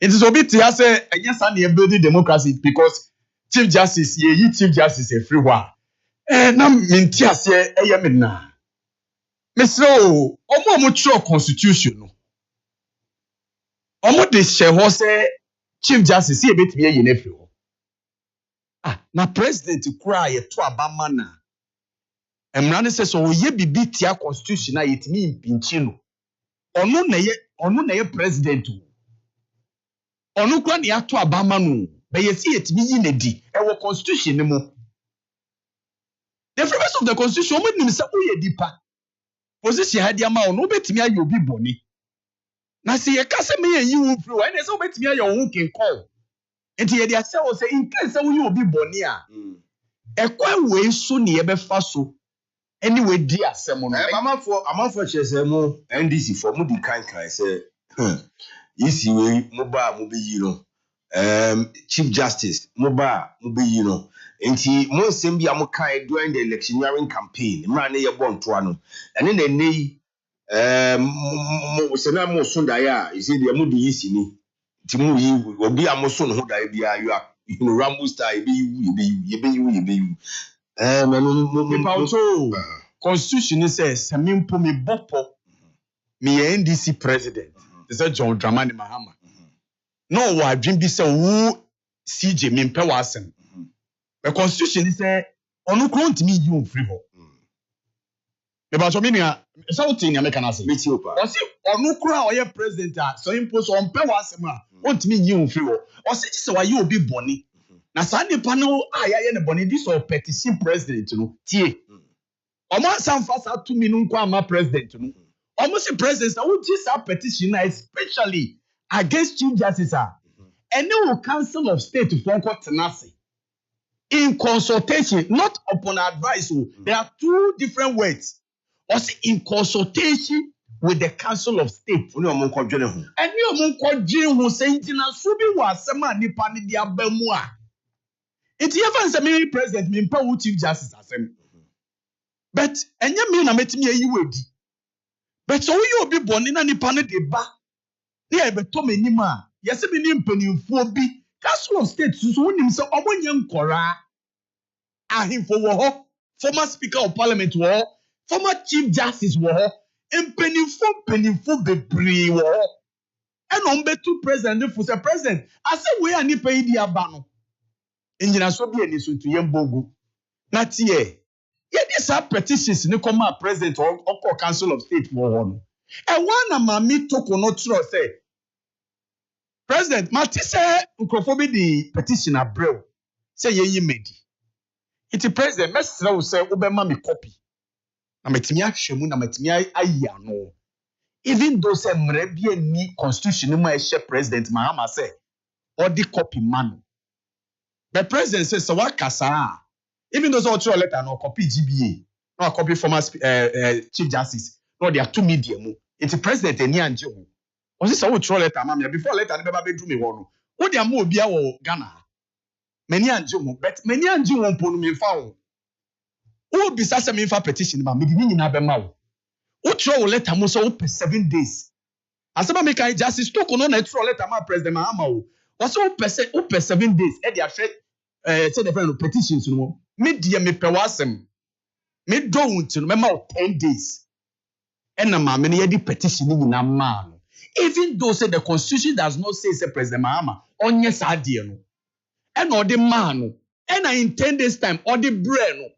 Speaker 4: It is a bit to say yes, I'm building democracy because Chief Justice Chief Justice everywhere. Na mintia say eyamina. Mesro, omo mature constitution no. Omo de sheho say Chief Justice e betimi ye nefri. Na president kura ye to abama na. Emrani says so ye bibi tia constitution na yetimi impinchi no. Onu na ye president. Onu kwa na ato abama no. Be yesi yetimi yi na di. E wo constitution mo. The premise of the constitution mo nim say oye dipa. Position ha dia ma ono betimi aye obi boni. Na se ye ka se me yi wu free wa na se obetimi aye wo ken call. Enti ye dia say o say in case we yi obi boni a. Ekwan we so ne ye be fa so. Anyway, dear Simon,
Speaker 2: I'm for Chesemo, NDC for Moody Kankai say, easy way, Moba, Mobi, Chief Justice, Moba, Mobi, and he most Simbi Amokai during the electioneering campaign, Mane Yabon Tuano, and in the nay, Senamo Sundaya, is it the Moody easy? Timu will be a Moson who die, you are, Rambo style, you.
Speaker 4: Constitution says Samim po me bopo me NDC president. This is John Dramani Mahama. No, why dream be say who CJ me mpe wasem. The constitution say onu kron timi you free ho. Me ba so me nia something ya make na say.
Speaker 2: Me ti opa.
Speaker 4: O say onu kron oye president a so impose on mpe wasem a on timi you free ho. O say why you obi boni. Na sa nipa no ayaye ne boni this or petition president no tie. Omo sanfa sa 2 minutes kwa ama president no. Omo say president na wo tie sa petition na especially against Chief Justice and no council of state for tenacity in consultation, not upon advice. There are 2 different words. Or say in consultation with the council of state.
Speaker 2: Oni omo nkodwene ho.
Speaker 4: Eni omo nkodwene ho say ntina so bi wa asema nipa ne dia ba mu a. It's even say me president me mpa wo chief justice asem. But enye me na metimi ayi wedi. But so you obi boni na nipa ne de ba. Na e beto manim a, yese me ni mpanimfo bi. Council of State so wonim say omonye nkora. Ahimfo wo ho, former speaker of parliament wo ho, former chief justice wo ho, mpanimfo bebree wo ho. And on betu president for say president, I say we ani pay di aba no. Enjina so bi eni so to yembogu. Na tie. Ye dis petitions ni come president or council of state for one. E wana mami toko no tro say president mati say nkrofo bi di petition abrel say ye yimedi. Iti president mesra wo say obema me copy. Na metimi ahwemu na metimi ayi ano. Even though say mrebie ni constitution ma e president Mahama say or the copy man. The president says so what kasa. Even though so throw letter no copy GBA, no copy former chief justice, no there are two medium. It's the president eni anje ho. O say so throw letter ma before letter be bedroom me wo no. Wo dia ma obi a wo Ghana. Many anje ho, but many anje ho ponu me fa wo. Wo bisa se me fa petition ma me di nyina be ma wo. Wo throw letter mo so wo 7 days. Asaba me kan justice to ko no na throw letter ma president Mahama wo. Was wo 7 days e dia hwe say the friend petitions no. Me dia me pe wasem. Me don't no me ma 10 days. And na ma me ne yedi petition ni na ma no. Even though say the constitution does not say President Mahama onye sa die no. And or the man no. And in 10 days time or the brain no.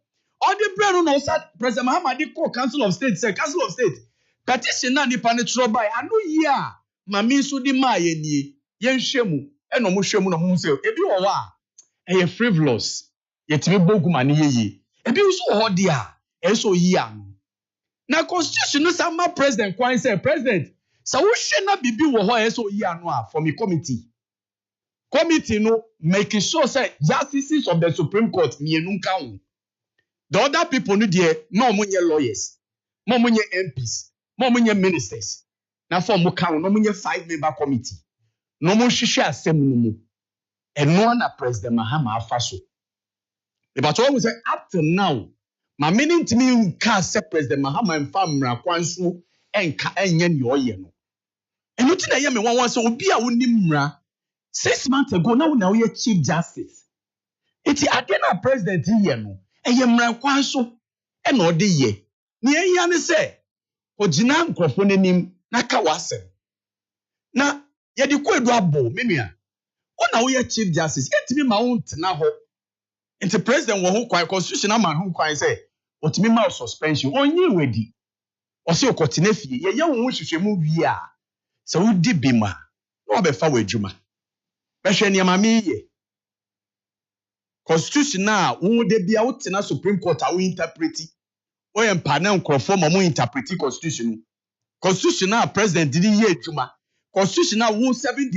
Speaker 4: Or the brain no say President Mahama dey call council of state say council of state. Petition na nipa ne tro by anu ye a ma me so di ma ye nie. Ye nhwemu. And no mo hwemu no mo say ebi wo wa e frivolous. Yetimi bogu mani yeye. Ebi uso ho dia. Eso yi am. Na constitution no sama president kwan say president. Sa wo hwe na bibi wo ho eso yi anu a for me committee. Committee no making sure say justices of the Supreme Court mienu nka ho. The other people no there no omunye lawyers. Mo omunye MPs. Mo omunye ministers. Na for mo ka ho no omunye 5-member committee. No mo hwehwe asem no mu. Eno na President Mahama afaso. But what we say up to now, my meaning to me can't say President Mahama and Famra Kwansu and Kanyan Yoyeno. And what I am one so be a unimra 6 months ago now you're Chief Justice. It's Adena President Yeno, and Yamra Kwansu and all the ye. Near Yan say, Ojinan Crofonim Nakawase. Now, yet you could rabo, Mimia. Oh, now you're Chief Justice. Get me my own now. And the president will hold quite constitutional man who quite say, what me mal suspension on you ready. Or so cotinefi, ye young wish you move ya. So who did be ma? No be far with Juma. Beshen Yamami ye. Constitution now, who would they be out in a Supreme Court? I will interpret it. Or in panel conform or interpret constitution. Constitution now, president did ye Juma. Constitution now, 7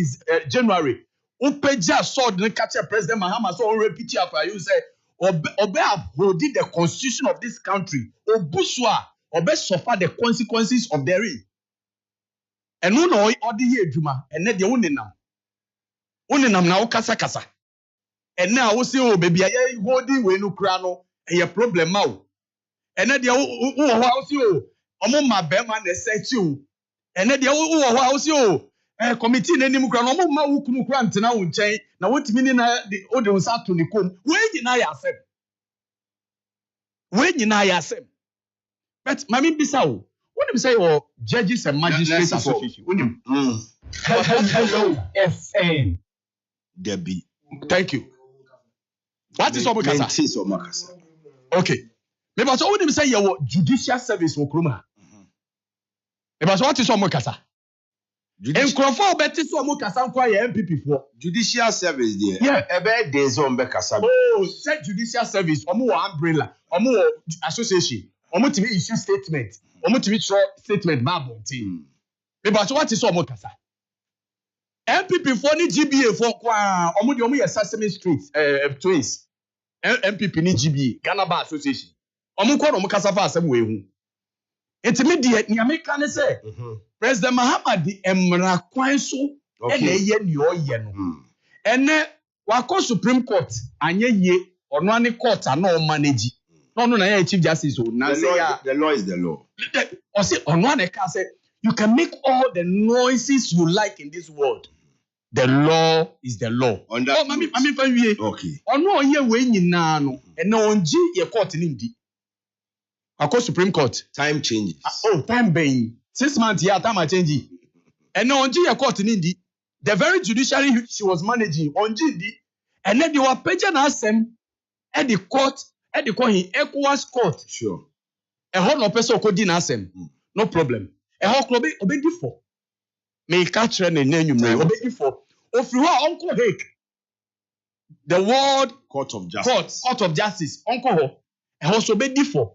Speaker 4: January. Upeja saw the catch President Mahama so repeat after you say obe upholding the constitution of this country obuswa obe suffer the consequences of their reign. And no no odi ye adwuma ene de wonenam na ukasa kasa ene a wo say o baby aye holding we no kura no e problem ma o ene de wo ho a wo say o omo ma be ma na search o ene de wo ho a wo say o committee na nim kura no mo ma wo kunu kura ntena wo nchen na wotimi ni na o de nsa to ni kom we nyina ya asem but mami bisa o wonim say o judges and magistrates association wonim
Speaker 3: Hello FM
Speaker 2: Debbie.
Speaker 4: thank you what is
Speaker 2: Omakasa?
Speaker 4: Okay me but wonim say your judicial service wo kroma me but what is Omakasa Encrofa beti so mo kasa nkwa ye MPP for
Speaker 2: Judicial service there.
Speaker 4: Yeah,
Speaker 2: ebe days on be kasa.
Speaker 4: Oh, say judicial service, omo wo umbrella, omo wo association, omo timi issue statement, omo timi show statement ba bontin. Me ba so what is omo kasa? MPP for ni GBA for kwa, omo de omo ye Sesame Street twins. MPP ni GBA, Ghana Bar Association. Omo kwa omo kasa fa asem we hu. Intimidate ni America ne say. President Mahama di emra kwan so ene ye ni oye no. Ene Wako Supreme Court, anye ye, or no any court are no manage. No, Chief Justice.
Speaker 2: The law is the law.
Speaker 4: Or say, on one can say, you can make all the noises you like in this world. The law is the law.
Speaker 2: On that
Speaker 4: okay. On no ye way in nano, and no on G ye court in Indy. Wako Supreme Court.
Speaker 2: Time changes.
Speaker 4: Time being 6 months, yeah, time changing. And no on G ye court in Indy. The very judiciary she was managing on GD, and then they were paging us at the court, in ECOWAS court.
Speaker 2: Sure.
Speaker 4: A whole no person could deny them. No problem. A whole club obey for. May catch and name you may obey for. Of you are Uncle Hake. The World
Speaker 2: Court of Justice.
Speaker 4: Court of Justice. Uncle Ho. A house obey for.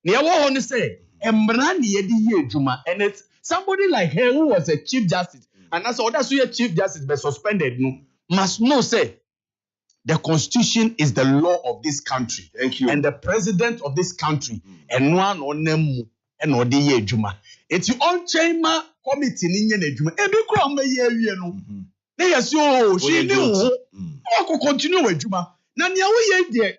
Speaker 4: Near what on say, and Brandi Yedi Juma, and it's somebody like her who was a Chief Justice. And that's why Chief Justice be suspended. No, must know say the Constitution is the law of this country.
Speaker 2: Thank you.
Speaker 4: And the president of this country. And one on them and Odi Juma. It's your own chamber committee in Juma. Every crumb you know. They are so she knew. I could continue with Juma. Nanya we ye dear.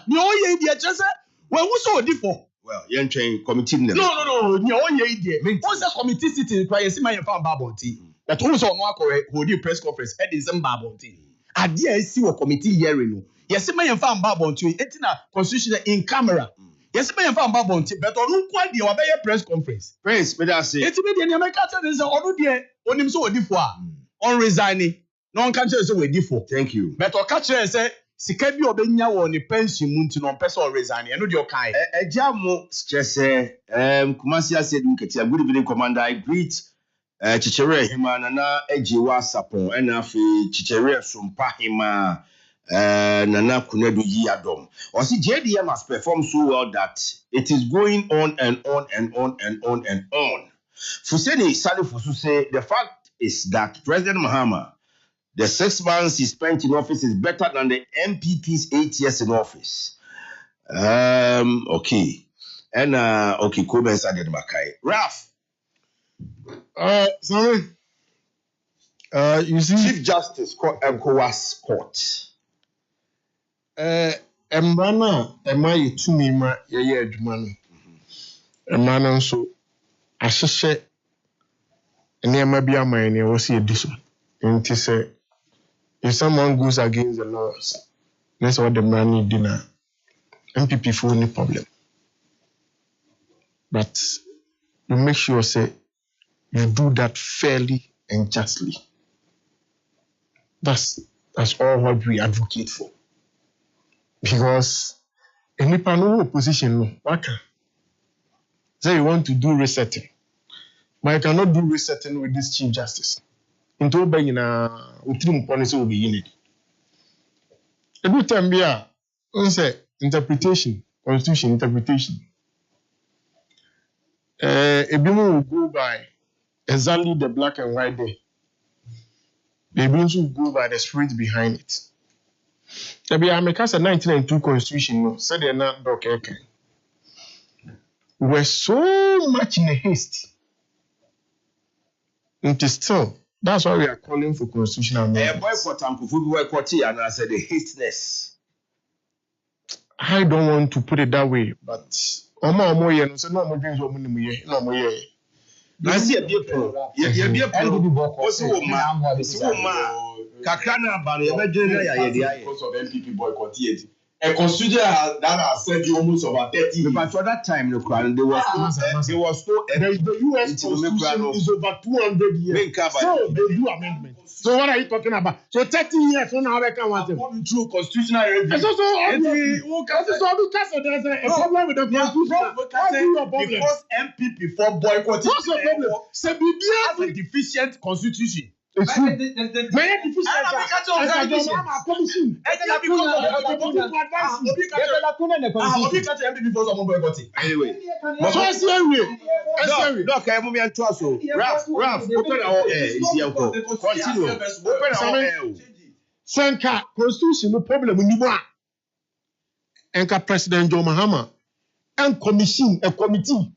Speaker 4: No ye dear just well who's so different.
Speaker 2: Well, you're train committee.
Speaker 4: No. No ye dear. What's the committee sitting requires see my farm bubble tea. That also no correct hold you press conference at December bonti. Adia see what committee hearing no. Yes, my farm babonti etina constitution in camera. Yes, my farm babonti but on kwa dia obey press conference.
Speaker 2: Praise but I say.
Speaker 4: Eti be dia America tell say onu dia onim so odi fo a. On resigning. No one can say we di fo.
Speaker 2: Thank you.
Speaker 4: But o ka kire say sika bi obenya wo ni pension mu nti no person resigning. Eno di o kai.
Speaker 2: Eja mo stress Kumasi said nketi good evening commander I greet Chichere hima nana ejiwa sapon ena fi Chichere sumpa hima nana kunedu yi adom. Osi JDM has performed so well that it is going on and on and on and on and on. Fuseni Salifusu say the fact is that President Mahama, the 6 months he spent in office is better than the MPP's 8 years in office. Okay. And okay, Kobe said Makai. Ralph.
Speaker 6: Sorry. You see,
Speaker 2: Chief Justice ECOWAS Court.
Speaker 6: Embrana, Emma, to me, my year, Jumano. Embrana, so I say, and there may be a man, you will see a dish. And to say, if someone goes against the laws, that's what the man need dinner. MPP for any problem. But you make sure, say, you do that fairly and justly. That's all what we advocate for. Because any panel opposition, no, waka. Say you want to do resetting, but you cannot do resetting with this Chief Justice. Into obeying utrim policy will be in it. Every time we are, say interpretation, constitution interpretation. Ebimu will go by exactly the black and white there. They will go by the spirit behind it. The America's 1992 constitution said they're not Dr. Akan. We're so much in a haste. It is still. That's why we are calling for constitutional amendments.
Speaker 2: And I said the hasteness.
Speaker 6: I don't want to put it that way, but
Speaker 2: I see a beautiful. Because
Speaker 4: of MPP boycott yet. A constitution that has said almost about 30.
Speaker 2: But for that time, there was no.
Speaker 6: The U.S. Constitution is over 200 years. So they do amendments. So what are you talking about? So 30 years from now, I can't want them.
Speaker 4: Through constitutional review.
Speaker 6: There's a problem with the constitution.
Speaker 4: Because MPP for boycotting.
Speaker 6: What's the problem?
Speaker 4: Has a deficient constitution.
Speaker 6: It's true. Many deficient
Speaker 2: Anyway, Ralph, open our air. Continue. Open our air.
Speaker 6: Sanka constitution no problem in Niboa. Enka President John Mahama and commission a committee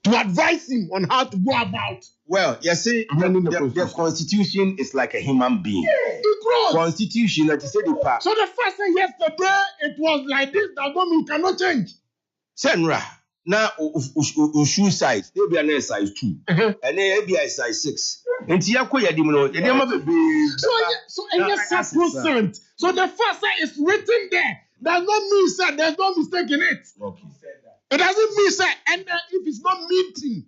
Speaker 6: to advise him on how to go about.
Speaker 2: Well, you see, the constitution is like a human being.
Speaker 6: It grows.
Speaker 2: Constitution, like you said, the part.
Speaker 6: So the first thing yesterday, it was like this, that woman cannot change.
Speaker 2: Senra, now, shoe size, they be an size 2, and they be a size 6. And Tiakoya Dimino, the name of the baby.
Speaker 6: So the first thing is written there. Does not mean, sir, there's no mistake in it.
Speaker 2: Okay.
Speaker 6: It doesn't mean, sir, and if it's not meeting,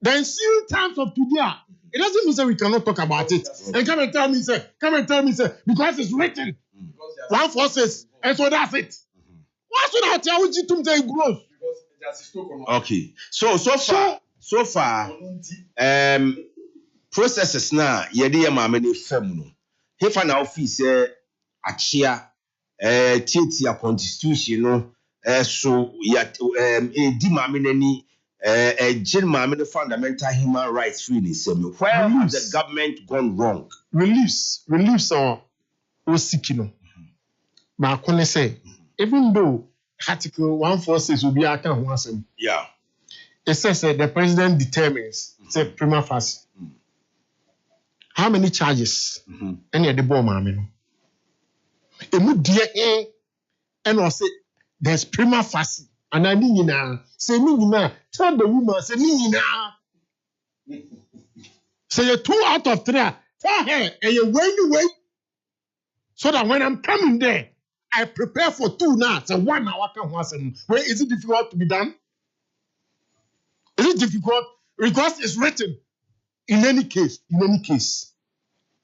Speaker 6: then in terms of today, it doesn't mean, sir, we cannot talk about it. And come and tell me, sir, because it's written. 146, and so that's it. Why should I tell you to say gross?
Speaker 2: Okay. So far, processes now, yedi mama fem If an office achia tieti a constitution no so yet di mama nani gin mama the fundamental human rights free in semi. Where has the government gone wrong?
Speaker 6: Reliefs or osikino. Ma kone say even though Article 146 will be Akan Huasem.
Speaker 2: Yeah.
Speaker 6: It says the president determines, say prima facie. How many charges? Any of the bomb, I mean. And I say there's prima facie. And I mean, say me, tell the woman, say me, say you're 2 out of 3. Tell her, and you wait. So that when I'm coming there, I prepare for 2 now. So 1 hour can happen. Where is it difficult to be done? Is it difficult? Because it's written. In any case,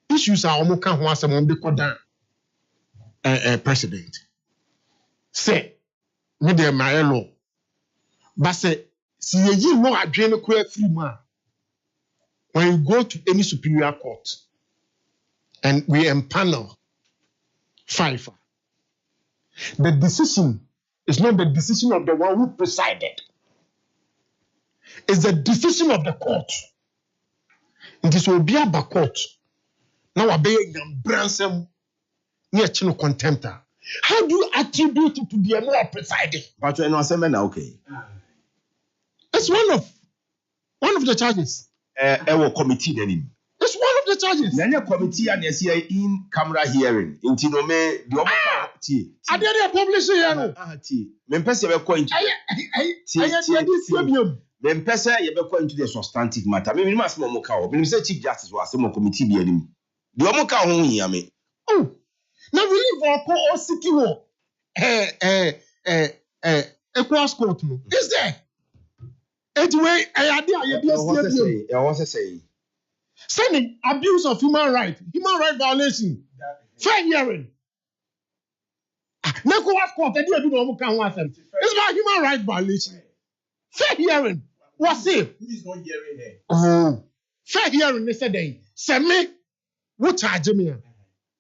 Speaker 6: issues are almost can happen on the Kodan president. Say, me de my law. But say, see you know I drain a clear free man. When you go to any superior court and we empanel 5. The decision is not the decision of the one who presided. It's the decision of the court. It is will be a court. Now I be a bransom near chino contemptor. How do you attribute it to the more presiding?
Speaker 2: But you know, okay.
Speaker 6: It's one of the charges.
Speaker 2: Committee then.
Speaker 6: It's one of the charges.
Speaker 2: Then committee and you see in camera hearing. Intino me the
Speaker 6: I didn't publish here.
Speaker 2: Mempesa be ko into. Mempesa ye be ko into the substantive matter. Me must mo ka o. Me say chief justice was say committee be anim. The omo ka ho hia me.
Speaker 6: Oh. Now we leave our co or city war. Cross court no. Is there? Anyway, I
Speaker 2: want to say.
Speaker 6: Sending abuse of human right violation. Fair hearing. It's about human right violation. Fair hearing. What's it?
Speaker 2: Who is not hearing her?
Speaker 6: Oh, fair hearing. They said, "Send me. What charge me?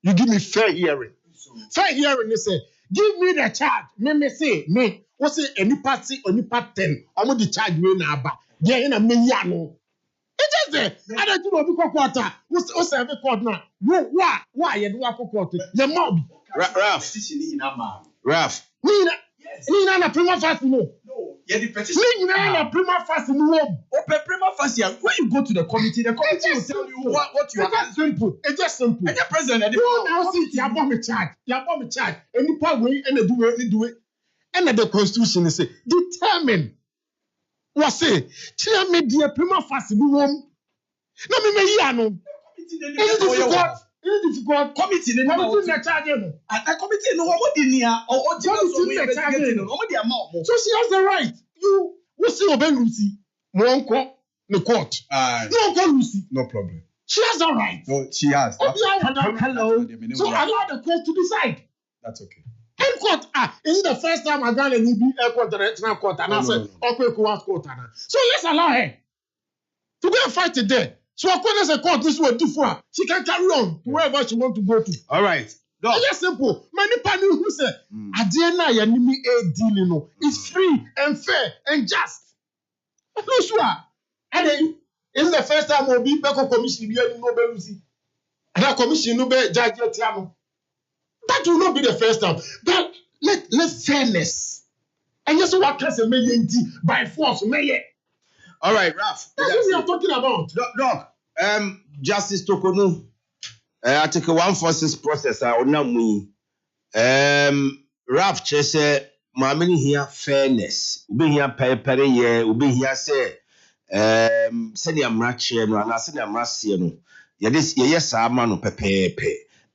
Speaker 6: You give me fair hearing. Fair hearing." They say, "Give me the charge." Me say me. What's it? Any party, any part 10. I'm going to charge me now. Yeah, in a million. It's just there. I don't know because quarter. What's every court now? Why you do a court? The mob.
Speaker 2: Ralph.
Speaker 6: Nina na prima facie no.
Speaker 2: No, yeah, the petition.
Speaker 6: Nina na prima facie no.
Speaker 2: Open prima facie. When you go to the committee will tell you what you are.
Speaker 6: It's just simple.
Speaker 2: And the president,
Speaker 6: you now see you bomb me charge. Any part way and do it. And the constitution is say determine. What say? Tell me the prima facie no. No me ya no. It's difficult. Committee na charge no.
Speaker 2: A committee no what dey near or investigating no what dey amount.
Speaker 6: So she has the right. You see Oben Lucy. Mo nko the court. No go Lucy.
Speaker 2: No problem.
Speaker 6: She has the right.
Speaker 2: No, she has.
Speaker 6: Hello. So allow the court to decide.
Speaker 2: That's okay.
Speaker 6: In court, is it the first time I got a new court international court and I said, okay, court. So let's allow her to go and fight it there. So according to the court, this will differ. She can carry on to wherever she want to go to.
Speaker 2: All right.
Speaker 6: It's just simple. Many people who say, "Adena yanimi a deal, it's free and fair and just." No sure. And then it's the first time we'll be back on commission. We are no belusi. And that commission no be judge tiamo. That will not be the first time. But let's fairness. And yes, what can say by force, may
Speaker 2: All right, Ralph.
Speaker 6: That's what we are talking about.
Speaker 2: Doc, Justice Tokonu, Article 146 process, I will not move. Ralph Chese, Mammy here fairness. Be here pay year, will be here say, send I'm ratchet, and I send I'm rassiano. Yes, I'm man of pepe.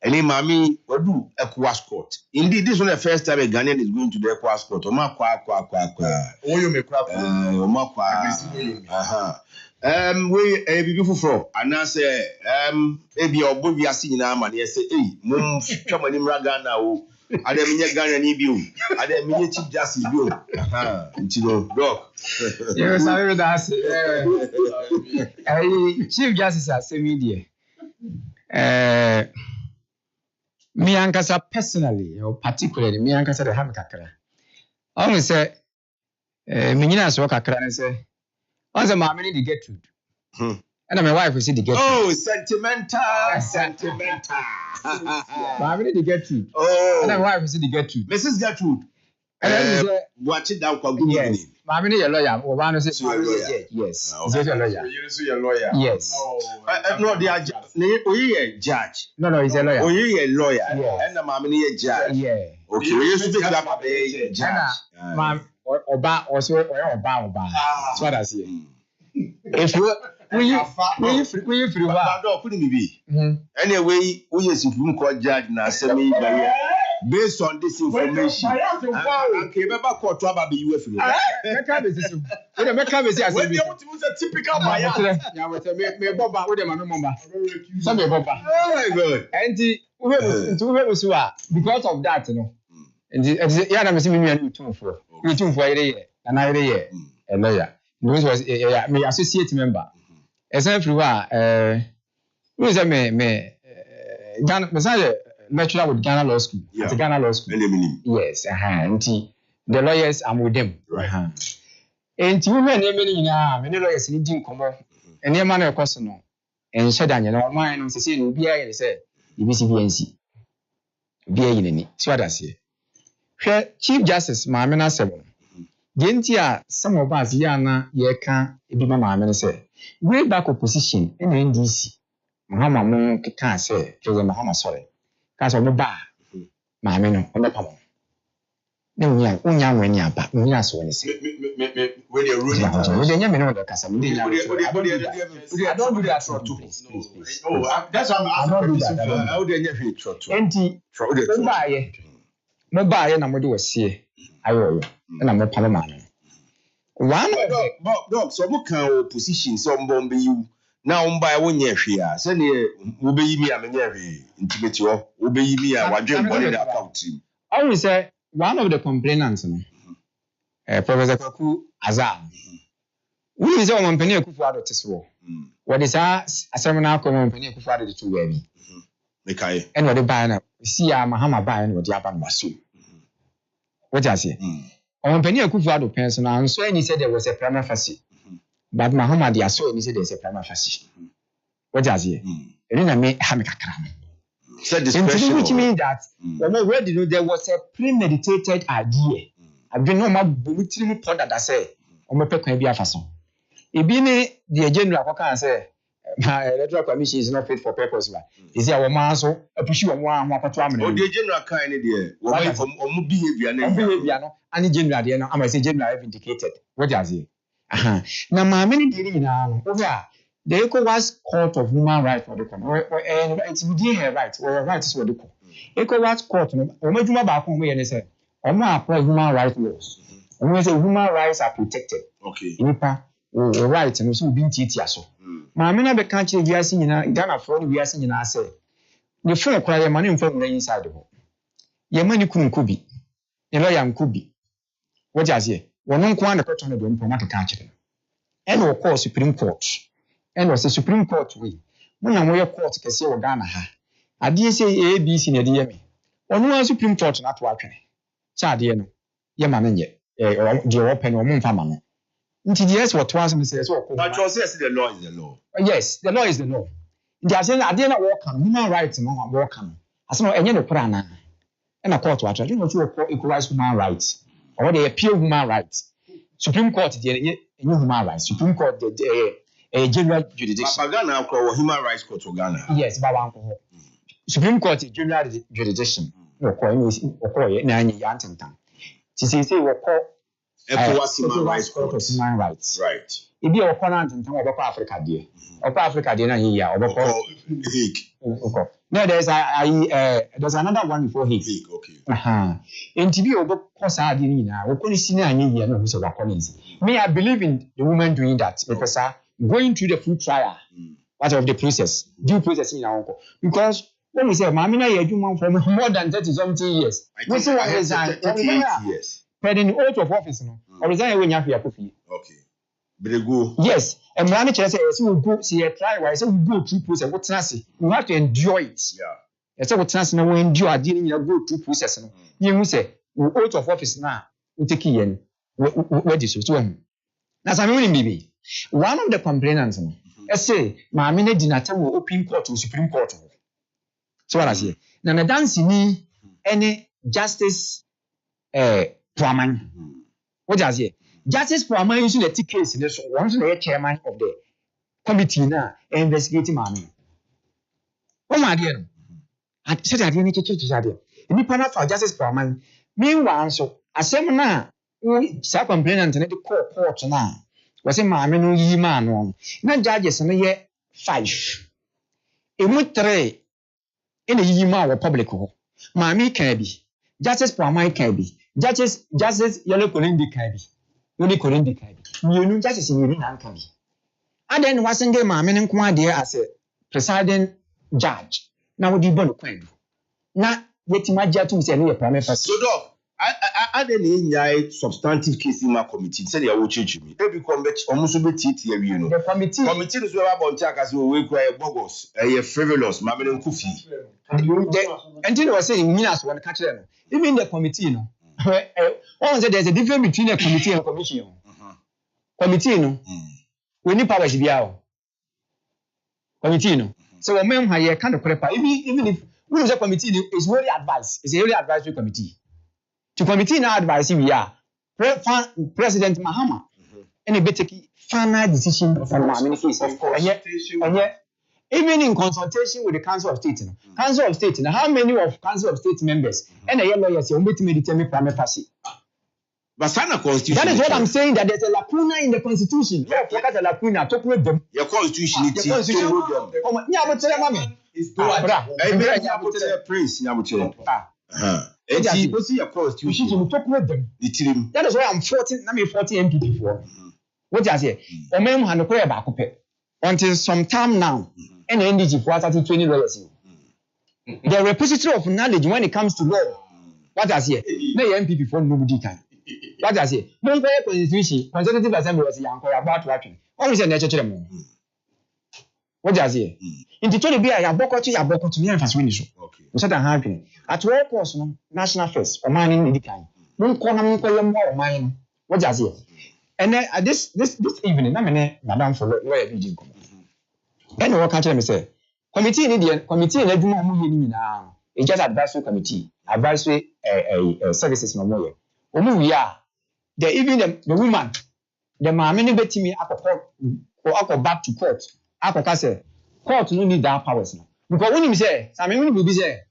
Speaker 2: Any mammy, what do a Equas court? Indeed, this is the first time a Ghanaian is going to the Equas court. Qua.
Speaker 6: Oh, you may crap.
Speaker 2: We a beautiful fro, and I say, maybe your booby are seeing now, and yes, mum, come on in Ragana. I didn't mean Ghana need you. I didn't mean Chief Justice you. Doc.
Speaker 5: Yes, I heard that. Chief Justice has said me, me ankasa personally or particularly me ankasa the ham kakra. I only say me nyina so kakra and say once a man need to get food. And my wife will see the get food.
Speaker 2: Oh, sentimental.
Speaker 5: My need to get food.
Speaker 2: Oh.
Speaker 5: And my wife will see the get food.
Speaker 2: Mrs. Gertrude.
Speaker 5: And then
Speaker 2: watch it down for good
Speaker 5: yes. My need a lawyer. Or one say yes. He's a lawyer.
Speaker 6: You're a lawyer.
Speaker 5: Yes.
Speaker 2: No, they are judge.
Speaker 5: No, he's a lawyer.
Speaker 2: Oh, you're a lawyer.
Speaker 5: Yeah.
Speaker 2: And the mommy is a judge.
Speaker 5: Yeah.
Speaker 2: Okay, we used to be a judge.
Speaker 5: Ma'am, Oba also Oba. That's what I see. If when you free wa
Speaker 2: couldn't be. Anyway, we are Supreme Court judge now semi based on this information. Okay, remember court to be you free.
Speaker 5: Make a
Speaker 6: when you want to use a typical bias.
Speaker 5: Yeah, me boba with them number. Some boba.
Speaker 2: Oh my God.
Speaker 5: And because of that, you know. And yeah, I'm seeing me and you for and I a lawyer. This was me associate member. As everywhere, who is me Ghana, Messiah lecturer with Ghana Law School.
Speaker 2: Yeah.
Speaker 5: At Ghana Law School. Yes, and the lawyers are with them.
Speaker 2: Right.
Speaker 5: And you may many lawyers needing come and your man a question. And said, you know, mine on Cecilia, be I said, BCBNC. Be in it. So what I say. Chief Justice, Mamma 7. Gentia, some of us, Yana, Yeka, Ibima Mamma say, way back opposition in NDC. Mahama can't say, Joseph Mahama, sorry. Cast on the bar. Mamma, on the palm. No, young when you're back, when you're so when
Speaker 2: you're ruling.
Speaker 5: Then you know the Casam.
Speaker 2: I don't do that for two.
Speaker 6: Oh, that's why I'm asking.
Speaker 2: How do you feel trot?
Speaker 5: Empty. Mobile and I'm going to do a see. I will. And I'm a Palomano. One
Speaker 2: dog, so what kind of position some bomb you now by 1 year here? Send you obey me. I'm a very intimate. Obey me. I want to account him.
Speaker 5: I will say one of the complainants, Professor Kaku Azar. We is a company who fought this war. What is a seminar company who fought the 2 baby?
Speaker 2: Okay.
Speaker 5: And what the banner, see, I'm a hammer buying what Japan was soon. What I say? On penny who fought the person, and so he said there was a prima facie. But Muhammad, they are so he said there's a prima facie. What I say? And then I made Hamikakram. Which means that when I read there was a premeditated idea. I've been no more bulletin report that I say, on my pecan be a façon. It be the general can say, my electoral commission is not fit for purpose. Is there a man so a push you one more patrol?
Speaker 2: Oh, the general kind idea. What from behavior?
Speaker 5: And general, I might say general have indicated. What does he? Now, my many daily now, the ECOWAS Court of Human Rights for the country, and it's within her rights, or rights for the court. ECOWAS Court, or my Juma back home, and say, or my human rights laws. And we say human rights are protected.
Speaker 2: Okay.
Speaker 5: Ipa, or rights, and also being teacher. My men of the country, we are seeing in Ghana for we are seeing in our say. The phone cry your money from the inside the hole. Your money couldn't be. Your lawyer could be. What I say, one on the court on the diplomatic country. And of course, Supreme Court. And was the Supreme Court we. When I'm where court can see Ghana. I did say ABC near the me. Or no Supreme Court not working. Chadiano. Yaman yet. Or the open or moon family. Yes, what was says.
Speaker 2: But you say the law is the law.
Speaker 5: Yes, the law is the law. They are saying I didn't work on human rights and work on. As no any Qur'an. And a court watch, I don't know what equalize human rights. Or they appeal human rights. Supreme Court, human rights. Supreme Court, general jurisdiction.
Speaker 2: But Ghana call human rights court for Ghana.
Speaker 5: Yes, but one Supreme Court general jurisdiction. Human rights court. Human rights.
Speaker 2: Right.
Speaker 5: If you are and Africa, dear. Africa, dear,
Speaker 2: Hague.
Speaker 5: No, there's another one before Hague.
Speaker 2: Okay.
Speaker 5: In TV, me, I believe in the woman doing that because going through the full trial, part of the process, due process in our uncle. Because when we say, Mamina, you do for more than 30-something years.
Speaker 2: I think I have 38 years.
Speaker 5: But in the oath of office, I resign when you have your coffee.
Speaker 2: Okay. But they go.
Speaker 5: Yes, and when I say, we go see a trial, I say, we go through process. What's nasty? You have to enjoy it.
Speaker 2: Yeah.
Speaker 5: I say, what's nasty? Now, we enjoy dealing in go through process. You say, oath of office now, we take in. What is it? That's I mean, maybe one of the complainants, I say, Mamina did not tell open court to Supreme Court. So what I say, now the dance in any justice, Praman. What does it? Justice Praman using the case in this one, the chairman of the committee now investigating Mammy. Oh, my dear, I said I didn't get you. In the panel for Justice Praman, meanwhile, so a seminar. Sa complainant na the court na was a mammy no yi man on na judges na ye 5 emu 3 in the yi man wa public ho mammy can be justice Pramai can be justice yellow colindi can be yellow colindi can be you know justice in you nan can be and then wasn't the mammy nko ade as a presiding judge na wo di bon kwan na yetima jatu se no ye Pramai first
Speaker 2: so dog I didn't substantive case in my committee. Said, I will change me. Every committee almost be TT, you know.
Speaker 5: The committee
Speaker 2: is about Chakas who will require bogus, a frivolous, Mammy and Kufi.
Speaker 5: And you were saying, Minas one catch them. Even the committee, no. One said there's a difference between a committee and commission. Committee, no. We need powers to be out. Committee, no. So, a man, I can't prepare. Even if we was a committee, it's really advice. It's a really advisory committee. To committee now advice we are President Mahama and a better final decision from many cases. Of course. And yet, even in consultation with the Council of State, Council of State, how many of Council of State members and the lawyers you want to determine prima facie?
Speaker 2: But Constitution.
Speaker 5: That is what I'm saying, that there's a lacuna in the Constitution. Yeah, look at the lacuna, talk with them.
Speaker 2: Your Constitution is to with them.
Speaker 5: Yeah, but tell them,
Speaker 2: it's Prince. You see your Constitution.
Speaker 5: You talk with them. That is why I'm 40 MPP for. What I say? Omem Hanokore Bakupe. Until some time now, and NDG for 20 the repository of knowledge when it comes to law. What I say? No MPP for nobody can. What I say? No Constitution, Conservative Assembly was young for about watching. Always a natural. What I say? In the 20 beer, Yaboko to me and Faswinish. Okay. So that happening. At work was national first or mining in the kind. No corner more mine. What I say? And then this evening, I'm in Madame for lawyer BG. And what catch me say? Committee in India, committee in every moment now. It's just advisory committee, advisory services no more. We are the even the woman, the mammy betting me or back to court. Say, court no need that powers now. Because when you say, I mean, when you be there,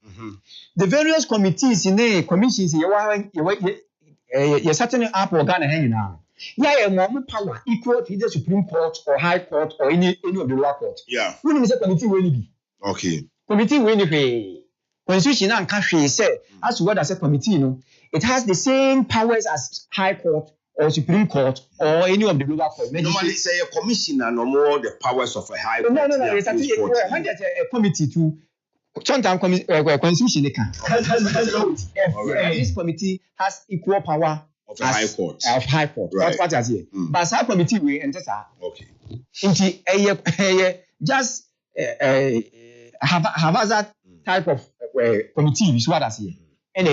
Speaker 5: the various committees in the commissions, you're certainly up or Ghana hanging now. Yeah, more power equal to either Supreme Court or High Court or any of the lower court.
Speaker 2: Yeah.
Speaker 5: When you say committee, will be
Speaker 2: okay.
Speaker 5: Committee will be Constitution and country say as to what I said committee, you know, it has the same powers as High Court or Supreme Court or any of the lower court.
Speaker 2: Normally say a commissioner no more the powers of a high court.
Speaker 5: No. It's actually when there's a committee to sometimes constitution they can. This committee has equal power
Speaker 2: of a high court.
Speaker 5: Of high court.
Speaker 2: Right.
Speaker 5: That's what I say. But some committee we enter that.
Speaker 2: Okay.
Speaker 5: Just have that type of committee is what I say. And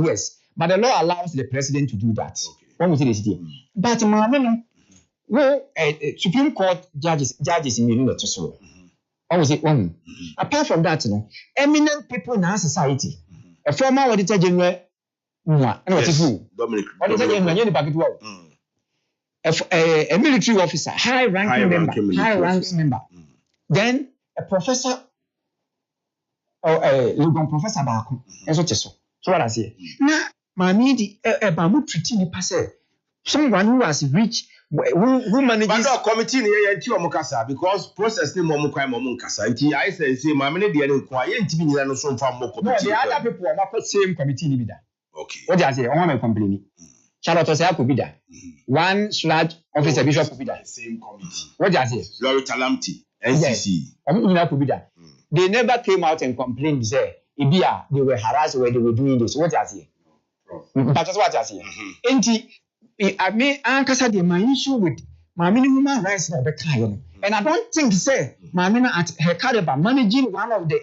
Speaker 5: yes. But the law allows the president to do that. Okay. When we say this day. But Supreme Court judges in the so. Always say one. Apart from that, you know, eminent people in our society. A former auditor general, Dominic. Auditor general, a military officer, high-ranking member. Then a professor, or a Legon professor Baku, and so what I say. Now, Mammy, a bamboo treaty passe. Someone who has rich, who manages.
Speaker 2: But no committee here and Mukasa because process name Momukai Momunkasa. I say, Mammy, the inquiry to be no some from Moko.
Speaker 5: No, the other people are not the same committee.
Speaker 2: Okay.
Speaker 5: What do I say? I want to complain. Charlotte was could be that. One slash officer bishop could be that.
Speaker 6: Same committee.
Speaker 5: What do I say?
Speaker 2: Lori Talamti, NCC.
Speaker 5: Could be that. They never came out and complained. Say, Ibia, they were harassed when they were doing this. What do I say? That's what I say. I mean, Ankasa, my issue with my human rights of the client. And I don't think, say, my at her caliber managing one of the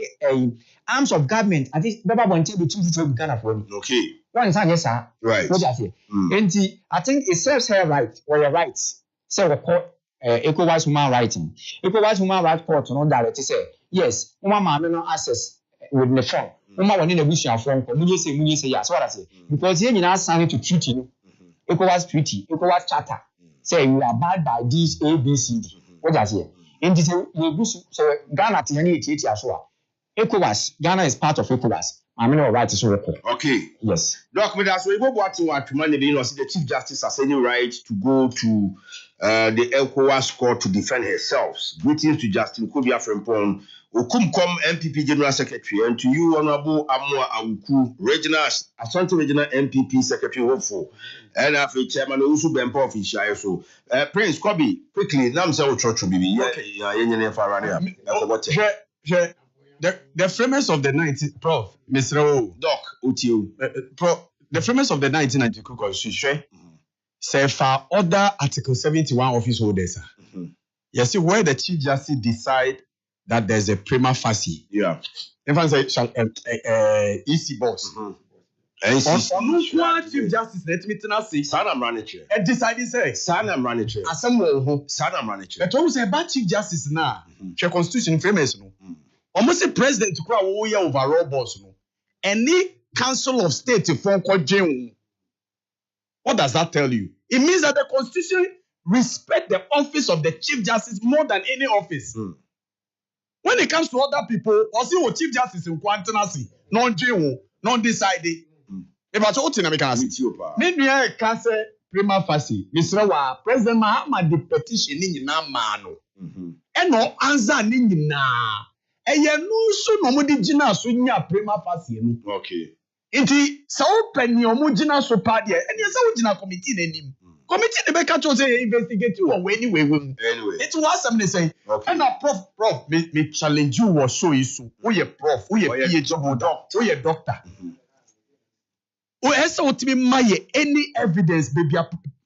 Speaker 5: arms of government. I think Baba won't tell you to be Ghana for me.
Speaker 2: Okay.
Speaker 5: One time, yes, sir.
Speaker 2: Right.
Speaker 5: What I say. And I think it serves her right or your rights. So the court, ECOWAS human writing. ECOWAS human rights court, no direct to say, yes, woman no access with the phone. Woman want in the bush and phone. When you say yes, what I say. Because here you now sign to treaty. ECOWAS treaty, ECOWAS charter. Say you are bound by these A, B, C, D. What I say. And this is so Ghana to any treaty as well. ECOWAS, Ghana is part of ECOWAS. I'm not right to report.
Speaker 2: Okay.
Speaker 5: Yes.
Speaker 2: Doc, but that's why we want to money being the Chief Justice has any right to go to the ECOWAS court to defend herself. Greetings to Justin Kubia Frempong, Okumkom MPP General Secretary, and to you, Honorable Amwa Awuku, Asante Regional MPP Secretary Hopeful, and after Chairman Usu Bempo of Ishaya. So, Prince Kobe, quickly, Namsa Church Bibi.
Speaker 4: Okay. The framers of the 19 Prof. Mr.
Speaker 2: Doc, Utiu.
Speaker 4: Prof. The framers of the 1992 Constitution say for other Article 71 office holders. You see where the Chief Justice decide that there's a prima facie.
Speaker 2: Yeah.
Speaker 4: If I say EC boss. On Chief Justice let me tell you.
Speaker 2: Sana manager.
Speaker 4: And decided say.
Speaker 2: Sana manager.
Speaker 4: Assemble.
Speaker 2: Sana manager.
Speaker 4: But always say about Chief Justice now. The Constitution framers no. Almost a president to crowd overall boss no. Any council of state phone call Jane. What does that tell you? It means that the Constitution respect the office of the Chief Justice more than any office. When it comes to other people, also Chief Justice in Quantanasi, non-Jane, non-decided. If I told you, I can see. Maybe I can say prima facie. Mr. Wa President Mahama the petition in na mano. And no answer in na. And you know so no more digina so nya prima facie.
Speaker 2: Okay.
Speaker 4: Inti sa open your mujina so padia and you say ujina committee name. Committee the be catch say investigate you or anyway.
Speaker 2: Anyway.
Speaker 4: It was something say.
Speaker 2: Okay.
Speaker 4: And now prof me challenge you was so issue. Who ye prof, who ye PhD holder, who ye doctor. Esa utimi maye any evidence baby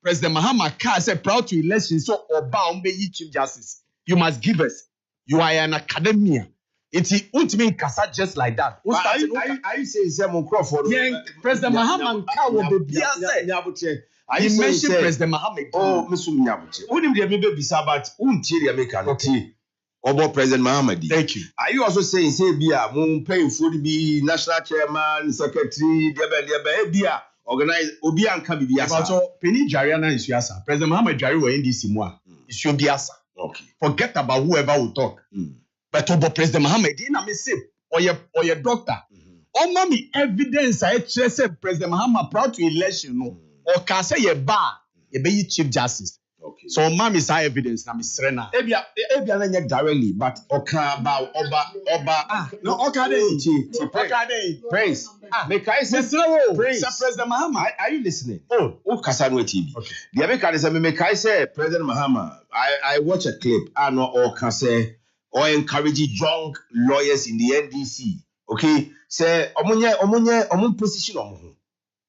Speaker 4: President Mahama Carr said proud to election so oba umbe yi Chief Justice. You must give us. You are an academia. It's ultimate kasa just like that.
Speaker 2: Are you saying Simon Crawford?
Speaker 4: Yeah, President Mahama Carr will be say. He mentioned President Mahama.
Speaker 2: Oh, Mr. Nyabuche. Who did the baby sabat? Until American. Okay. About President Mahamadi.
Speaker 4: Thank you.
Speaker 2: Are you also saying, say, Bia, Moon paying for the be national chairman, secretary, Bia, organize Obian Kabibiasa?
Speaker 4: About Penny Jariana is Yasa. President Mahamad Jari were in this Simwa. It's your Biasa.
Speaker 2: Okay.
Speaker 4: Forget about whoever will talk. But about President Mahamad, I may say, or your doctor. Or mommy evidence I said President Mahama proud to election, or can say your bar, you be Chief Justice.
Speaker 2: Okay.
Speaker 4: So mommy is evidence na Mistrena.
Speaker 2: Ebia na nyɛ directly, but oka about oba.
Speaker 4: No oka dey.
Speaker 2: Praise. Make I say praise.
Speaker 4: President Mahama.
Speaker 2: Are you listening? Oh, kasa no TV.
Speaker 4: Okay.
Speaker 2: The American is make I say President Mahama. I watch a clip. I know or can say or encourage young lawyers in the NDC. Okay, say omunye position omu.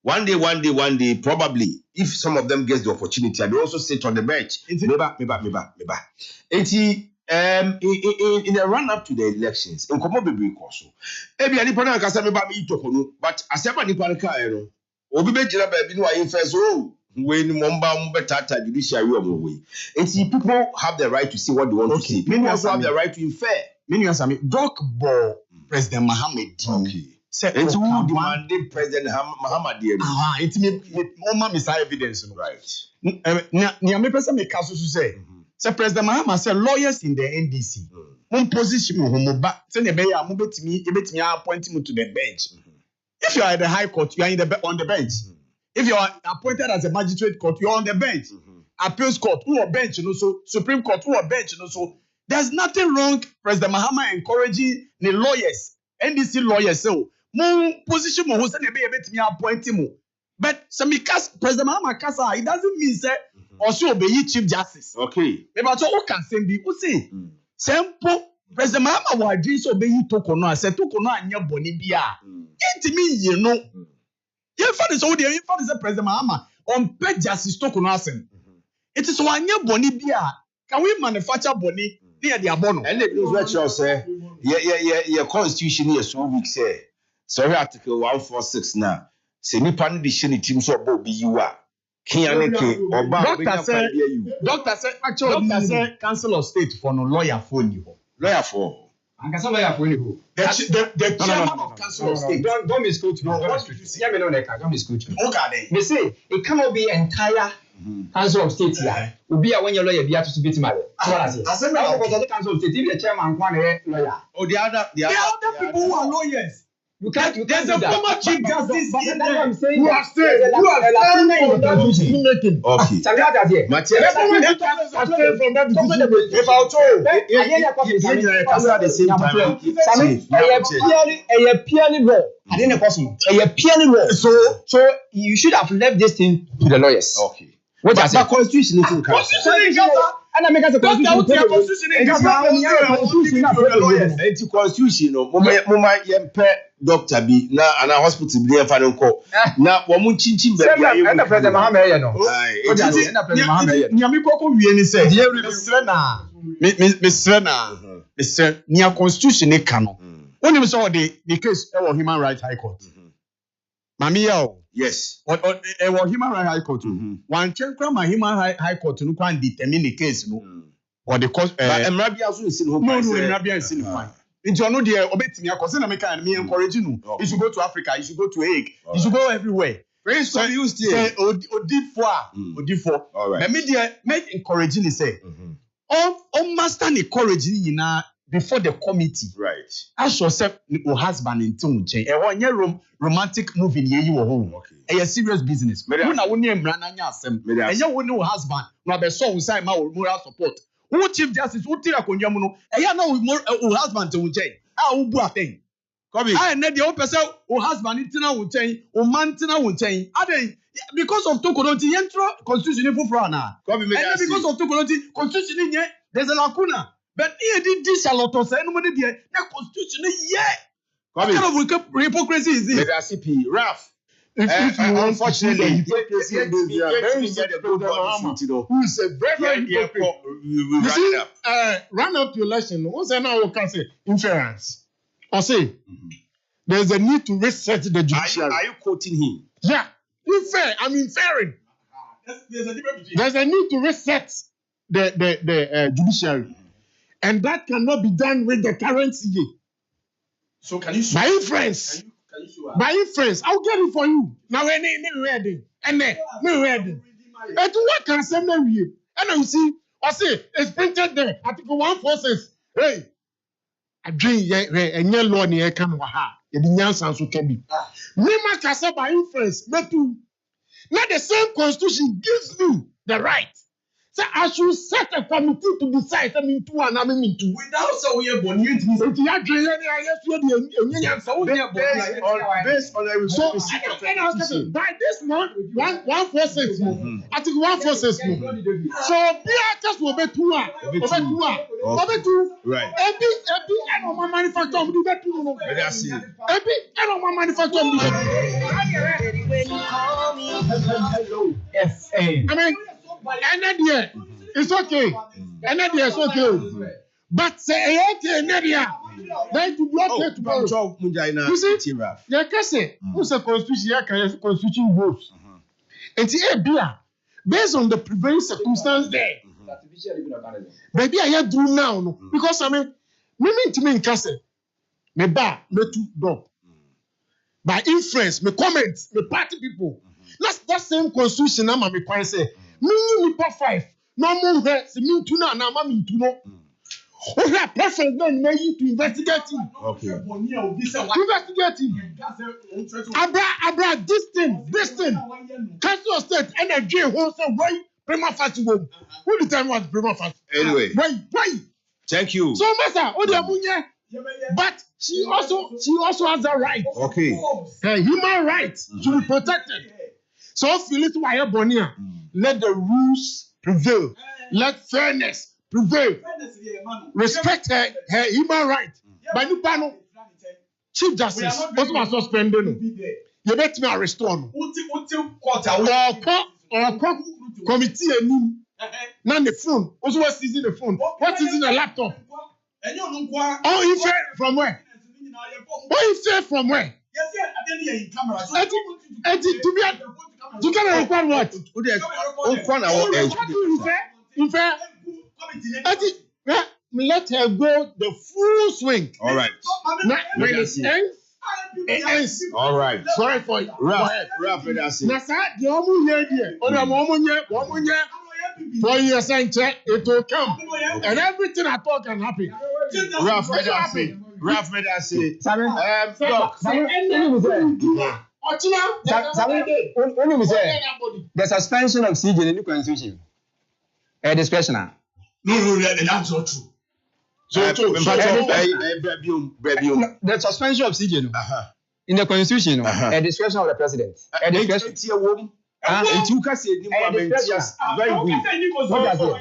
Speaker 2: One day, probably, if some of them get the opportunity, they also sit on the bench. Meba. In the run-up to the elections, in Komobe also, ebi ani pana kasa meba mi itokonu, but asema ni pana ka eno. Obi be jira ba bi no ayi first we ni momba mbetata judiciary omwe. And people have the right to see what they want to see. People also have the right to infer.
Speaker 4: Many answer me. Doc Bo President Mohammed.
Speaker 2: Okay.
Speaker 4: Say,
Speaker 2: It's who demanded President Muhammad.
Speaker 4: It's me, Mama, Miss evidence.
Speaker 2: Right.
Speaker 4: Near me, person, make us say, say, President Muhammad said, lawyers in the NDC, one position, but send a bay, I move it to me, appoint him to the bench. If you are at the High Court, you are on the bench. If you are appointed as a magistrate court, you are on the bench. Appeals court, who are bench, so Supreme Court, who are bench, so there's nothing wrong. President Muhammad encouraging the lawyers, NDC lawyers, so more position, who send a bay, me appoint him. But some because President Muhammad Kasa, it doesn't mean say also obey Chief Justice.
Speaker 2: Okay.
Speaker 4: But who can send be who say simple President Muhammad will agree so obey Tokono. I said Tokono anya boni bia. It mean you know. You find this all the you find this President Muhammad on pay Justice Tokono asen. It is anya boni bia. Can we manufacture boni near the abono?
Speaker 2: And the news what you say, yeah, constitution here so weak say. Sorry, Article 146 now. Say nipa no de hye ne tim so obo bi yiwa kia ne ke oba
Speaker 4: Doctor said Council of State for no lawyer for you.
Speaker 2: lawyer for
Speaker 5: Ankasa lawyer for you.
Speaker 4: The chairman of Council of State.
Speaker 5: Don't misquote me. Yeah, me no neka. Don't misquote me.
Speaker 4: Okay.
Speaker 5: They say it cannot be entire Council of State here. Ubi a when your lawyer be to submit matter. So what I say.
Speaker 4: I said
Speaker 5: the Council of State. If the chairman one lawyer.
Speaker 2: oh the other
Speaker 4: people who are lawyers.
Speaker 5: You can't.
Speaker 4: There's a former Chief Justice in there.
Speaker 5: I'm saying
Speaker 4: You are standing in the decision making.
Speaker 2: okay Matthias
Speaker 4: If I told
Speaker 2: at the same time
Speaker 5: so you should have left this thing to the lawyers.
Speaker 2: okay
Speaker 5: What I say?
Speaker 2: but constitution is in
Speaker 5: And I make us a constitution
Speaker 2: no mama yempe doctor bi na ana hospital bi yemfa no ko na wo mu chinchin ba bia
Speaker 5: and the president Muhammad here no.
Speaker 2: What
Speaker 5: And the president Muhammad here.
Speaker 4: Nyame koko wie ni say Mr. Nia constitution e ka no onim so the case e Human Rights High Court mami ya
Speaker 2: yes
Speaker 4: e Human Rights High Court one chenkra ma Human High Court no kwan determine the case no or the cause
Speaker 2: emra bia so nsin ho
Speaker 4: no emra bia nsin fine into ono de obetimi akose na make me encourage you you should go to Africa, you should go to Hague, you should go everywhere.
Speaker 2: so you still
Speaker 4: odifo the media make encouraging you say on master encouraging you na before the committee
Speaker 2: right
Speaker 4: ask yourself your husband into nchen e won ye romantic movie ye yi wo ho e serious business who na woni emra na nya asem e ye woni your husband no be so inside ma moral support who Chief Justice who tira konwa mu no e ya na your husband to nchen a wo bu aten Kobe I na the person your husband tina wo nchen o man tina wo nchen aden because of tokonoti yentro constitution for na
Speaker 2: Kobe me
Speaker 4: and because of tokonoti constitution nye there's a lacuna. But here did this a lot of say nobody there. Na constitution what kind of hypocrisy is this?
Speaker 2: CP Raf. Unfortunately, who is
Speaker 6: a very hypocrite. You see, run up to election. What's now we can say inference? Or say there's a need to reset the judiciary.
Speaker 2: Are you quoting him?
Speaker 6: Yeah, infer. I'm inferring.
Speaker 4: There's a difference between.
Speaker 6: There's a need to reset the judiciary. And that cannot be done with the current CA.
Speaker 4: So can you?
Speaker 6: By inference. By inference, I'll get it for you. Now we're ready. And then we're ready. And what can send them here? And you see, I say it's printed there. Article 146. Hey, I drink and your law near come waha. The Nyansan so can be. We must say by inference, not to. Not the same constitution gives me the right. So I should set a committee to decide. I mean, two and I mean two.
Speaker 4: Without so we are born, you
Speaker 6: based on
Speaker 2: a
Speaker 6: so by this one, 146. I think 146. So be just over two.
Speaker 2: Right.
Speaker 6: I know my manufacturer. I mean. And it's okay. And it's okay. But say Nadia, then to block tomorrow. You see, you can say, who's a constitution rules. And based on the prevailing circumstance there. Maybe I do now, because I mean to me in Castle, me ba, me two dog. by influence, me comments, me party people. That's that same constitution. I'm a quite say. Me nipa 5. No more here. Se me tuna na ma me tuno. Oh, that preference man me to investigate him.
Speaker 2: Okay.
Speaker 6: Investigate him. Abra, this thing. Council State energy who say why prima facie who the time was prima facie.
Speaker 2: Anyway.
Speaker 6: Why?
Speaker 2: Thank you.
Speaker 6: So Masa, but she also has a right.
Speaker 2: Okay.
Speaker 6: Her human rights to be protected. So if you listen to why Bonia, let the rules prevail. Let fairness prevail. Respect her human rights. But you panel, Chief Justice, also was suspended. You bet me restore. Or committee and now the phone. Also was using the phone. What is in the laptop? Oh, you said from where? From where? You can record what? Let her go the full swing.
Speaker 2: All right.
Speaker 6: When it ends.
Speaker 2: All right.
Speaker 6: Sorry for you.
Speaker 2: Ralph, that's it.
Speaker 6: Nasa, the for years and check, it will come. And everything I thought can happen.
Speaker 2: Ralph, that's it.
Speaker 5: The suspension of CJ in the new constitution. Discretionary.
Speaker 1: No, that's not true.
Speaker 5: The suspension of CJ in the constitution, a discretion of the president. A discretion.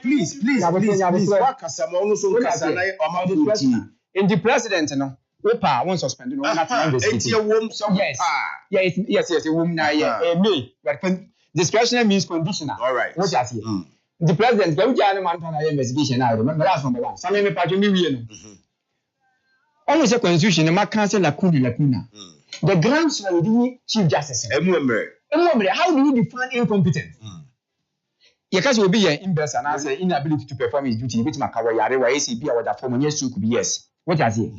Speaker 2: Please.
Speaker 5: In the president, no, Opa won't suspend. No, yes. Discretionary means conditional.
Speaker 2: All right.
Speaker 5: What you say? The president, go to an investigation now. That's number one. Some may part of me. Almost a constitution, the Mark Council lacuna. The grounds for the Chief Justice. How do you define incompetence? Your case will be an investor and answer inability to perform his duty, which Makawayare, where ACB or the former yes, could be yes. What I say?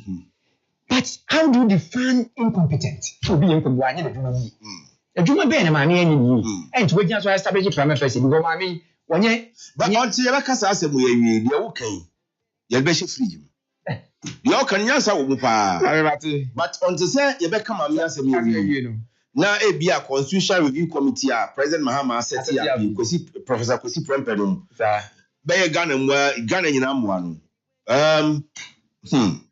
Speaker 5: But how do you define incompetent? To be incompetent, a human being, and to wait to establish a primary person. Go, mammy, when you
Speaker 2: but until you have a say, we are okay. You'll be free. You can answer, but until say, you become a answer me. Now, a be a constitutional review committee, President Mahama said, Professor Kosi Prempedum, Bay Ghana in Amwan.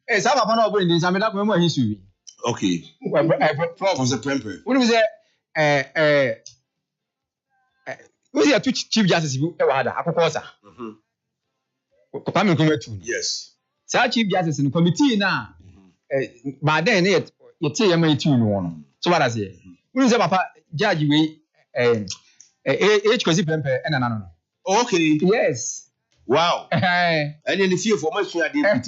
Speaker 5: It's up upon our buildings. I mean, that remember history.
Speaker 2: Okay. Professor Premper.
Speaker 5: What was it? Was it Chief Justice?
Speaker 2: Yes.
Speaker 5: Sir Chief Justice in the committee now. But then you tell your mate one. So what I say? When is Papa Judge we Kosi Premper and another?
Speaker 2: Okay.
Speaker 5: Yes.
Speaker 2: Wow. And in the field for much I did.
Speaker 5: No.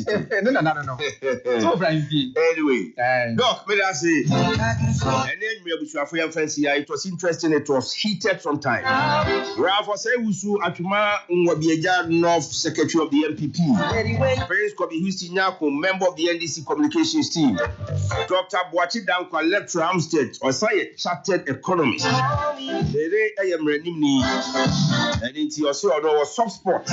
Speaker 5: So
Speaker 2: anyway, Doc, may I say, and then we have for your fancy. It was interesting, it was heated sometimes. Ralph was saying, Usu Atuma Nwabiaja North Secretary of the MPP, Prince Kobe Houston Yako, member of the NDC communications team, Dr. Boachi Danko, lecturer Amstead, or say chartered economist. The I am Renimni, and it's also a soft spot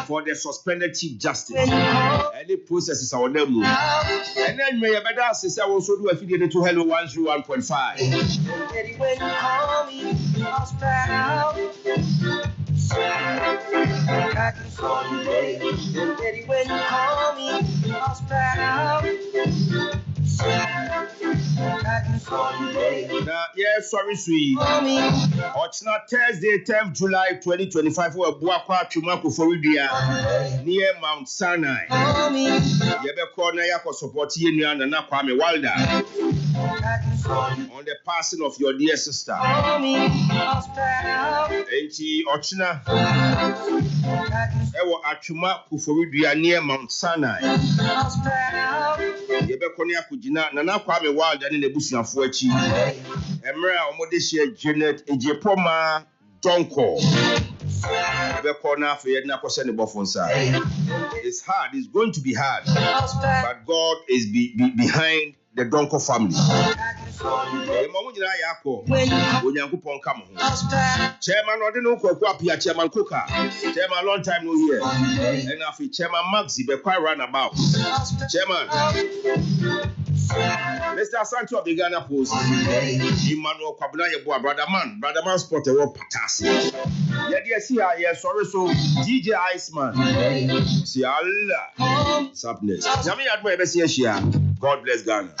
Speaker 2: for the suspended Chief Justice. Any process is our name. And then may I better say, I also do a video to HELLO101.5. Now, yes, sorry, sweet. It's not Thursday, 10th July 2025. We're Buakwa Chumako Florida near Mount Sinai. Yebe corner yako support you and Kwame Wilder on the passing of your dear sister. Enti Ochina Ewo Achuma Kuforidua near Mount Sinai. Yebe corner Kujina Nana Kwame Wilder in the Busianfo Echi. Emra Omodeshia Janet Ejepoma Donko. It's hard, it's going to be hard, but God is behind the Donko family. Emo nyina ya akọ. Onyankopon ka mo ho. Chairman Odino Kwaku Apia, Chairman Coker. Chairman long time no here. And afi Chairman Maxi be quite run about. Chairman Mr. Sancho of the Ghana Post. Emmanuel Kwabena Yeboa, brother man sport a world patas. Yeah, dear, see here, sorry, so DJ Iceman. See Allah. Sapness. Yami Admo Ebesia. God bless Ghana.